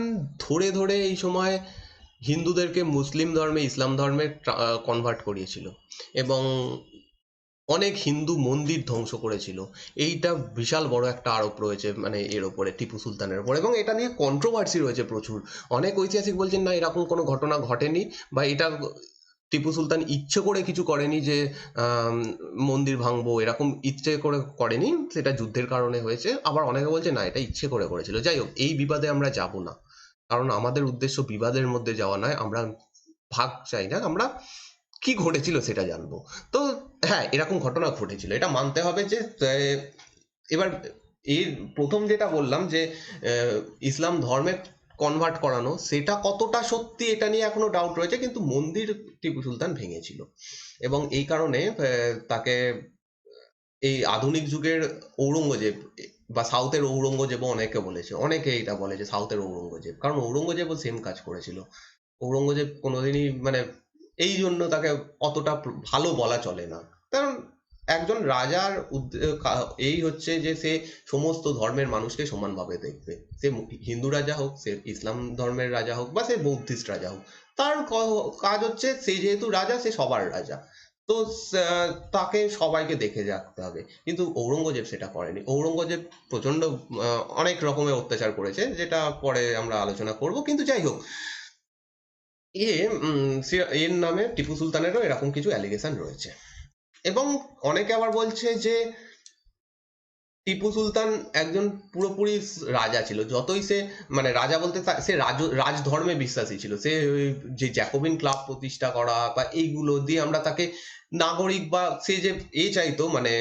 Speaker 1: ধরে ধরে এই সময় হিন্দুদেরকে মুসলিম ধর্মে, ইসলাম ধর্মে কনভার্ট করিয়েছিল, এবং অনেক হিন্দু মন্দির ধ্বংস করেছিল। এইটা বিশাল বড় একটা আরোপ রয়েছে মানে এর ওপরে, টিপু সুলতানের ওপর, এবং এটা নিয়ে কন্ট্রোভার্সি রয়েছে প্রচুর। অনেক ঐতিহাসিক বলছেন না, এরকম কোনো ঘটনা ঘটেনি, বা এটা টিপু সুলতান ইচ্ছে করে কিছু করেনি, যে আম, মন্দির ভাঙবো, এরকম ইচ্ছে করে করেনি, সেটা যুদ্ধের কারণে হয়েছে। আবার অনেকে বলছে না, এটা ইচ্ছে করে করেছিল। যাই হোক, এই বিবাদে আমরা যাব না, কারণ আমাদের উদ্দেশ্য বিবাদের মধ্যে যাওয়া নয়। আমরা ভাগ চাই না, আমরা কি ঘটেছিল সেটা জানবো। তো হ্যাঁ, এরকম ঘটনা ঘটেছিল, এটা মানতে হবে। যে এবার এর প্রথম যেটা বললাম, যে ইসলাম ধর্মে কনভার্ট করানো, সেটা কতটা সত্যি এটা নিয়ে এখনো ডাউট রয়েছে, কিন্তু মন্দির টিপু সুলতান ভেঙেছিল। এবং এই কারণে তাকে এই আধুনিক যুগের ঔরঙ্গজেব বা সাউথের ঔরঙ্গজেবও অনেকে বলেছে, অনেকে এটা বলে যে সাউথের ঔরঙ্গজেব, কারণ ঔরঙ্গজেবও সেম কাজ করেছিল। ঔরঙ্গজেব কোনোদিনই মানে এই জন্য তাকে অতটা ভালো বলা চলে না, কারণ একজন রাজার এই হচ্ছে যে সে সমস্ত ধর্মের মানুষকে সমানভাবে দেখবে। সে হিন্দু রাজা হোক, সে ইসলাম ধর্মের রাজা হোক, বা সে বৌদ্ধিস্ট রাজা হোক, তার কাজ হচ্ছে সে যেহেতু রাজা, সে সবার রাজা। তো তাকে সবাইকে দেখে রাখতে হবে। কিন্তু ঔরঙ্গজেব সেটা করেনি। ঔরঙ্গজেব প্রচন্ড অনেক রকমের অত্যাচার করেছে, যেটা পরে আমরা আলোচনা করব। কিন্তু যাই হোক, এর নামে টিপু সুলতানেরও এরকম কিছু অ্যালিগেশন রয়েছে। এবং অনেকে আবার বলছে যে টিপু সুলতান একজন পুরোপুরি রাজা ছিল। যতই সে, মানে রাজা বলতে সে রাজধর্মে বিশ্বাসী ছিল। সে ওই যে জ্যাকোবিন ক্লাব প্রতিষ্ঠা করা বা এইগুলো দিয়ে আমরা তাকে নাগরিক, বা সে যে চাইতো, মানে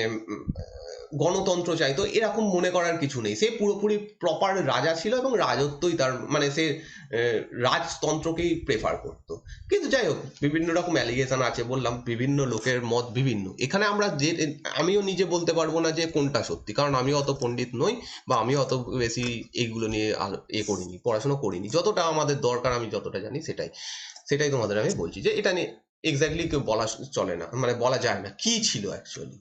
Speaker 1: গণতন্ত্র চাইতো, এরকম মনে করার কিছু নেই। সে পুরোপুরি প্রপার রাজা ছিল, এবং রাজত্বই তার, মানে সে রাজতন্ত্রকেই প্রেফার করতো। কিন্তু যাই হোক, বিভিন্ন রকম অ্যালিগেশন আছে, বললাম বিভিন্ন লোকের মত বিভিন্ন। এখানে আমরা যে, আমিও নিজে বলতে পারবো না যে কোনটা সত্যি, কারণ আমিও অত পণ্ডিত নই, বা আমিও অত বেশি এইগুলো নিয়ে করিনি, পড়াশোনা করিনি। যতটা আমাদের দরকার, আমি যতটা জানি সেটাই সেটাই তোমাদের আমি বলছি, যে এটা নিয়ে এক্স্যাক্টলি কেউ বলা চলে না, মানে বলা যায় না কি ছিল অ্যাকচুয়ালি।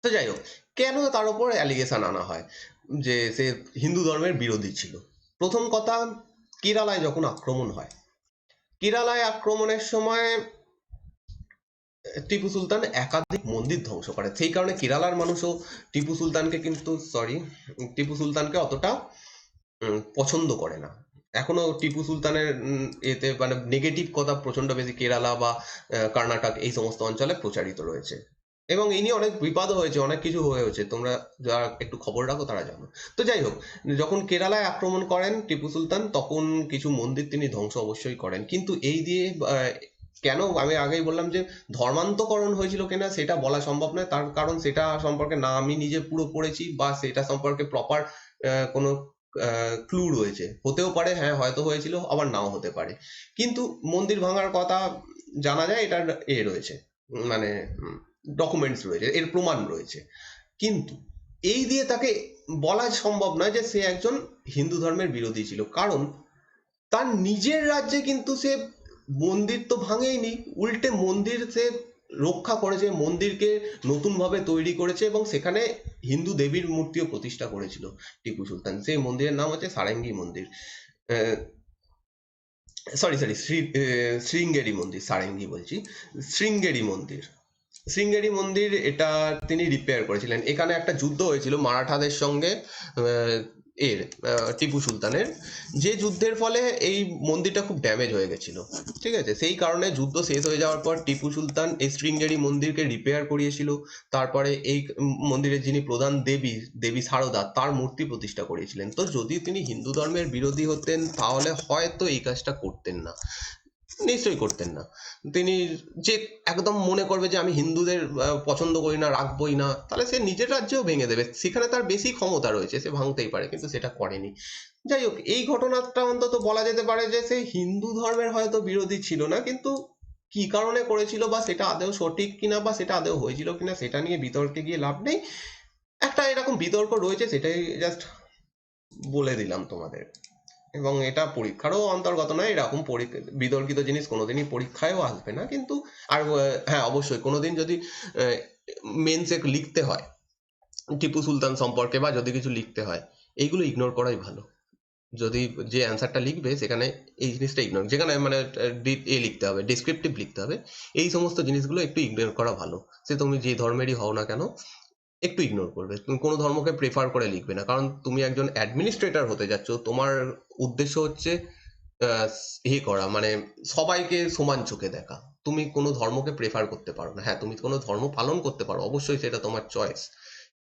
Speaker 1: তো যাই হোক, কেন তার উপর অ্যালিগেশন আনা হয় যে সে হিন্দু ধর্মের বিরোধী ছিল? প্রথম কথা, কেরালায় যখন আক্রমণ হয়, কেরালায় আক্রমণের সময় টিপু সুলতান একাধিক মন্দির ধ্বংস করে। সেই কারণে কেরালার মানুষও টিপু সুলতানকে কিন্তু টিপু সুলতানকে অতটা পছন্দ করে না। এখনো টিপু সুলতানের এতে মানে নেগেটিভ কথা প্রচন্ড বেশি কেরালা বা কর্ণাটক এই সমস্ত অঞ্চলে প্রচারিত রয়েছে। এবং এই নিয়ে অনেক বিবাদও হয়েছে, অনেক কিছু হয়েছে, তোমরা যারা একটু খবর রাখো তারা জানো। তো যাই হোক, যখন কেরালায় আক্রমণ করেন টিপু সুলতান, তখন কিছু মন্দির তিনি ধ্বংস অবশ্যই করেন, কিন্তু এই দিয়ে কেন, আমি আগেই বললাম যে ধর্মান্তকরণ হয়েছিল কিনা সেটা বলা সম্ভব নয়, তার কারণ সেটা সম্পর্কে না আমি নিজে পুরো পড়েছি বা সেটা সম্পর্কে প্রপার কোনো ক্লু রয়েছে। হতেও পারে, হ্যাঁ হয়তো হয়েছিল, আবার নাও হতে পারে। কিন্তু মন্দির ভাঙার কথা জানা যায়, এটার রয়েছে, মানে ডকুমেন্টস রয়েছে, এর প্রমাণ রয়েছে। কিন্তু এই দিয়ে তাকে বলা সম্ভব নয় যে সে একজন হিন্দু ধর্মের বিরোধী ছিল, কারণ তার নিজের রাজ্যে কিন্তু সে মন্দির তো ভাঙেইনি, উল্টে মন্দির সে রক্ষা করেছে, মন্দিরকে নতুনভাবে তৈরি করেছে এবং সেখানে হিন্দু দেবীর মূর্তিও প্রতিষ্ঠা করেছিল টিপু সুলতান। সেই মন্দিরের নাম হচ্ছে সারেঙ্গি মন্দির, সরি সরি শ্রীঙ্গেরি মন্দির, সারেঙ্গি বলছি, শৃঙ্গেরি মন্দির। শৃঙ্গেরি মন্দির এটা তিনি রিপেয়ার করেছিলেন। এখানে একটা যুদ্ধ হয়েছিল মারাঠাদের সঙ্গে এর টিপু সুলতানের, যে যুদ্ধের ফলে এই মন্দিরটা খুব ড্যামেজ হয়ে গেছিল। ঠিক আছে, সেই কারণে যুদ্ধ শেষ হয়ে যাওয়ার পর টিপু সুলতান এই শৃঙ্গেরি মন্দিরকে রিপেয়ার করিয়েছিল। তারপরে এই মন্দিরের যিনি প্রধান দেবী, দেবী সারদা, তার মূর্তি প্রতিষ্ঠা করিয়েছিলেন। তো যদি তিনি হিন্দু ধর্মের বিরোধী হতেন তাহলে হয়তো এই কাজটা করতেন না, নিশ্চয়ই করতেন না। তিনি যে একদম মনে করবে যে আমি হিন্দুদের পছন্দ করি না, রাখবোই না, তাহলে সে নিজের রাজ্যেও ভেঙে দেবে, সেখানে তার বেশি ক্ষমতা রয়েছে, সে ভাঙতেই পারে, কিন্তু সেটা করেনি। যাই হোক, এই ঘটনাটা অন্তত বলা যেতে পারে যে সে হিন্দু ধর্মের হয়তো বিরোধী ছিল না, কিন্তু কি কারণে করেছিল বা সেটা আদৌ সঠিক কিনা বা সেটা আদৌ হয়েছিল কিনা সেটা নিয়ে বিতর্কে গিয়ে লাভ নেই। একটা এরকম বিতর্ক রয়েছে, সেটাই জাস্ট বলে দিলাম তোমাদের। এবং এটা পরীক্ষারও অন্তর্গত নয়, এরকম বিতর্কিত জিনিস কোনোদিনই পরীক্ষায়ও আসবে না। কিন্তু আর হ্যাঁ অবশ্যই কোনোদিন যদি মেন্সে লিখতে হয় টিপু সুলতান সম্পর্কে বা যদি কিছু লিখতে হয়, এইগুলো ইগনোর করাই ভালো। যদি যে অ্যান্সারটা লিখবে সেখানে এই জিনিসটা ইগনোর, যেখানে মানে লিখতে হবে, ডিসক্রিপটিভ লিখতে হবে, এই সমস্ত জিনিসগুলো একটু ইগনোর করা ভালো। সে তুমি যে ধর্মেরই হও না কেন, একটু ইগনোর করবে। তুমি কোনো ধর্মকে প্রেফার করে লিখবে না, কারণ তুমি একজন অ্যাডমিনিস্ট্রেটর হতে যাচ্ছ, তোমার উদ্দেশ্য হচ্ছে করা, মানে সবাইকে সমান চোখে দেখা। তুমি কোনো ধর্মকে প্রেফার করতে পারো না। হ্যাঁ তুমি কোনো ধর্ম পালন করতে পারো, অবশ্যই সেটা তোমার চয়েস,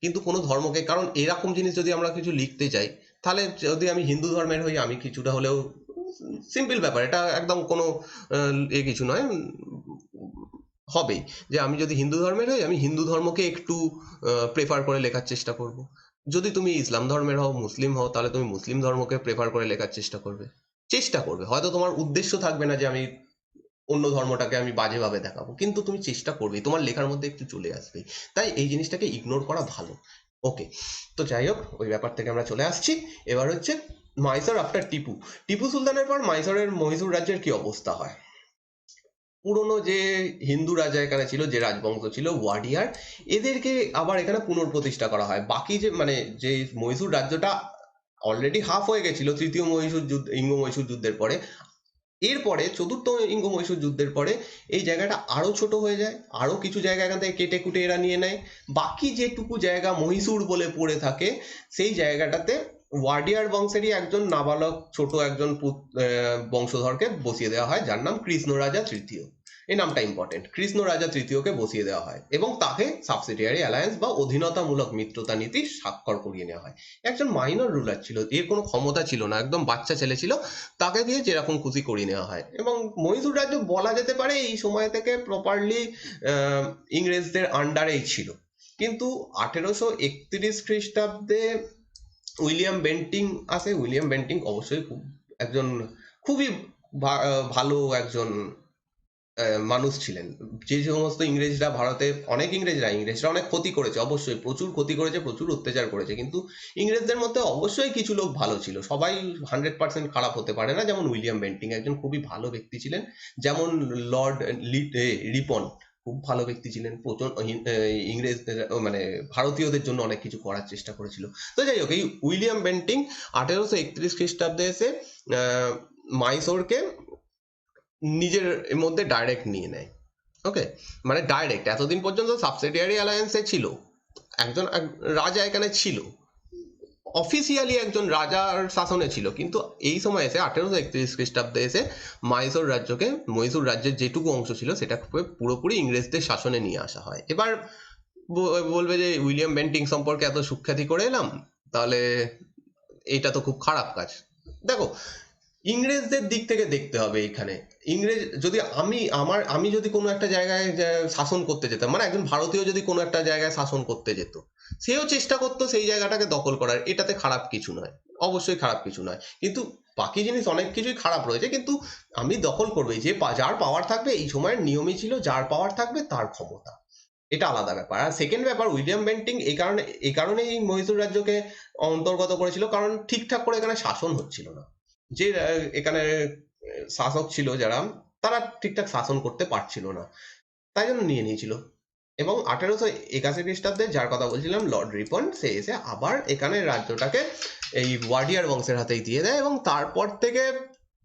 Speaker 1: কিন্তু কোনো ধর্মকে, কারণ এরকম জিনিস যদি আমরা কিছু লিখতে যাই, তাহলে যদি আমি হিন্দু ধর্মের হই, আমি কিছুটা হলেও, সিম্পল ব্যাপার, এটা একদম কোনো কিছু নয়, হবেই যে আমি যদি হিন্দু ধর্মের হই, আমি হিন্দু ধর্মকে একটু প্রেফার করে লেখার চেষ্টা করব। যদি তুমি ইসলাম ধর্মের হও, মুসলিম হও, তাহলে তুমি মুসলিম ধর্মকে প্রেফার করে লেখার চেষ্টা করবে। চেষ্টা করবে, হয়তো তোমার উদ্দেশ্য থাকবে না যে আমি অন্য ধর্মটাকে আমি বাজেভাবে দেখাবো, কিন্তু তুমি চেষ্টা করবেই, তোমার লেখার মধ্যে একটু চলে আসবেই। তাই এই জিনিসটাকে ইগনোর করা ভালো। ওকে, তো যাই হোক, ওই ব্যাপার থেকে আমরা চলে আসছি। এবার হচ্ছে মাইসর আফটার টিপু। টিপু সুলতানের পর মাইসরের মহীশূর রাজ্যের কি অবস্থা হয়? পুরনো যে হিন্দু রাজা এখানে ছিল, যে রাজবংশ ছিল ওয়াডিয়ার, এদেরকে আবার এখানে পুনঃপ্রতিষ্ঠা করা হয়। বাকি যে মানে যে মহীশূর রাজ্যটা অলরেডি হাফ হয়ে গেছিল তৃতীয় মহীশূর যুদ্ধ, ইঙ্গ মহীশূর যুদ্ধের পরে, এরপরে চতুর্থ ইঙ্গ মহীশূর যুদ্ধের পরে এই জায়গাটা আরো ছোট হয়ে যায়, আরো কিছু জায়গা এখান থেকে কেটে কুটে এরা নিয়ে নেয়। বাকি যেটুকু জায়গা মহীশূর বলে পড়ে থাকে, সেই জায়গাটাতে ওয়াডিয়ার বংশেরই একজন নাবালক ছোট একজন বংশধরকে বসিয়ে দেওয়া হয়, যার নাম কৃষ্ণ রাজা তৃতীয়। এই নামটা ইম্পর্টেন্ট, কৃষ্ণ রাজা তৃতীয়কে বসিয়ে দেওয়া হয় এবং তাকে সাবসিডিয়ারি অ্যালায়েন্স বা অধীনতামূলক মিত্রতা নীতি স্বাক্ষর করিয়ে নেওয়া হয়। একজন মাইনর রুলার ছিল, এর কোনো ক্ষমতা ছিল না, একদম বাচ্চা ছেলে ছিল, তাকে দিয়ে যেরকম খুশি করিয়ে নেওয়া হয়। এবং মহীশূর রাজ্য বলা যেতে পারে এই সময় থেকে প্রপারলি ইংরেজদের আন্ডারেই ছিল। কিন্তু 1831 খ্রিস্টাব্দে উইলিয়াম বেন্টিং আসে। উইলিয়াম বেন্টিং অবশ্যই একজন খুবই ভালো একজন মানুষ ছিলেন। যে সমস্ত ইংরেজরা ভারতে, অনেক ইংরেজরা অনেক ক্ষতি করেছে, অবশ্যই প্রচুর ক্ষতি করেছে, প্রচুর অত্যাচার করেছে, কিন্তু ইংরেজদের মধ্যে অবশ্যই কিছু লোক ভালো ছিল। সবাই 100% খারাপ হতে পারে না। যেমন উইলিয়াম বেন্টিং একজন খুবই ভালো ব্যক্তি ছিলেন, যেমন লর্ড রিপন খুব ভালো ব্যক্তি ছিলেন, প্রচুর ইংরেজ মানে ভারতীয়দের জন্য অনেক কিছু করার চেষ্টা করেছিল। তো যাই হোক, এই উইলিয়াম বেন্টিং 1831 খ্রিস্টাব্দে এসে মাইসোরকে নিজের মধ্যে ডাইরেক্ট নিয়ে নেয়। ওকে, মানে ডাইরেক্ট, এতদিন পর্যন্ত সাবসিডিয়ারি অ্যালায়েন্সে ছিল, একজন রাজা এখানে ছিল, অফিসিয়ালি একজন রাজার শাসনে ছিল, কিন্তু এই সময় এসে 1831 খ্রিস্টাব্দে এসে মহীশূর রাজ্যের যেটুকু অংশ ছিল সেটা পুরোপুরি ইংরেজদের শাসনে নিয়ে আসা হয়। এবার বলবে যে উইলিয়াম বেন্টিং সম্পর্কে এত সুখ্যাতি করে এলাম, তাহলে এটা তো খুব খারাপ কাজ। দেখো, ইংরেজদের দিক থেকে দেখতে হবে এখানে। ইংরেজ যদি আমি যদি কোনো একটা জায়গায় শাসন করতে যেতাম, মানে একজন ভারতীয় যদি কোনো একটা জায়গায় শাসন করতে যেত, সেও চেষ্টা করতো সেই জায়গাটাকে দখল করার, এটাতে খারাপ কিছু নয়, অবশ্যই খারাপ কিছু নয়। কিন্তু বাকি জিনিস অনেক কিছুই খারাপ রয়েছে, কিন্তু আমি দখল করবো, যার পাওয়ার থাকবে, এই সময়ের নিয়মই ছিল যার পাওয়ার থাকবে তার ক্ষমতা, এটা আলাদা ব্যাপার। আর সেকেন্ড ব্যাপার, উইলিয়াম বেন্টিং এই কারণে এই মহীশূর রাজ্যকে অন্তর্গত করেছিল, কারণ ঠিকঠাক করে এখানে শাসন হচ্ছিল না। যে এখানে শাসক ছিল যারা, তারা ঠিকঠাক শাসন করতে পারছিল না, তাই জন্য নিয়ে নিয়েছিল। এবং 1881 খ্রিস্টাব্দে যার কথা বলছিলাম, লর্ড রিপন, সে এসে আবার এখানে রাজ্যটাকে এই ওয়াডিয়ার বংশের হাতেই দিয়ে দেয়, এবং তারপর থেকে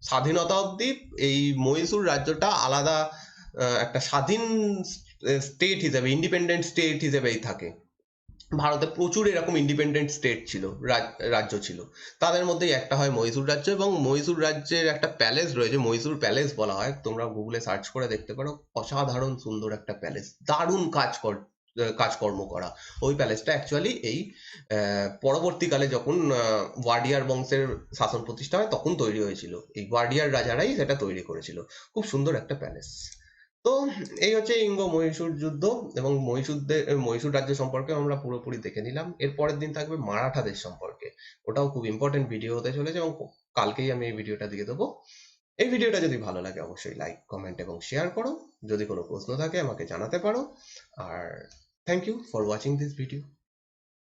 Speaker 1: স্বাধীনতা অবধি এই মহীশূর রাজ্যটা আলাদা একটা স্বাধীন স্টেট হিসেবে, ইন্ডিপেন্ডেন্ট স্টেট হিসেবেই থাকে। ভারতে প্রচুর এরকম ইন্ডিপেন্ডেন্ট স্টেট ছিল, রাজ্য ছিল, তাদের মধ্যেই একটা হয় মহীশূর রাজ্য। এবং মহীশূর রাজ্যের একটা প্যালেস রয়েছে, মহীশূর প্যালেস বলা হয়, তোমরা গুগলে সার্চ করে দেখতে পারো, অসাধারণ সুন্দর একটা প্যালেস, দারুণ কাজকর্ম করা। ওই প্যালেসটা অ্যাকচুয়ালি এই পরবর্তীকালে যখন ওয়াডিয়ার বংশের শাসন প্রতিষ্ঠা হয় তখন তৈরি হয়েছিল, এই ওয়াডিয়ার রাজারাই সেটা তৈরি করেছিল। খুব সুন্দর একটা প্যালেস। তো এই হচ্ছে ইঙ্গ মহীশূর যুদ্ধ, এবং মহীশূর রাজ্য সম্পর্কে আমরা পুরোপুরি দেখে নিলাম। এর পরের দিন থাকবে মারাঠাদের সম্পর্কে, ওটাও খুব ইম্পর্টেন্ট ভিডিও হতে চলেছে, এবং কালকেই আমি এই ভিডিওটা দিয়ে দেবো। এই ভিডিওটা যদি ভালো লাগে অবশ্যই লাইক, কমেন্ট এবং শেয়ার করো। যদি কোনো প্রশ্ন থাকে আমাকে জানাতে পারো। আর thank you for watching this video.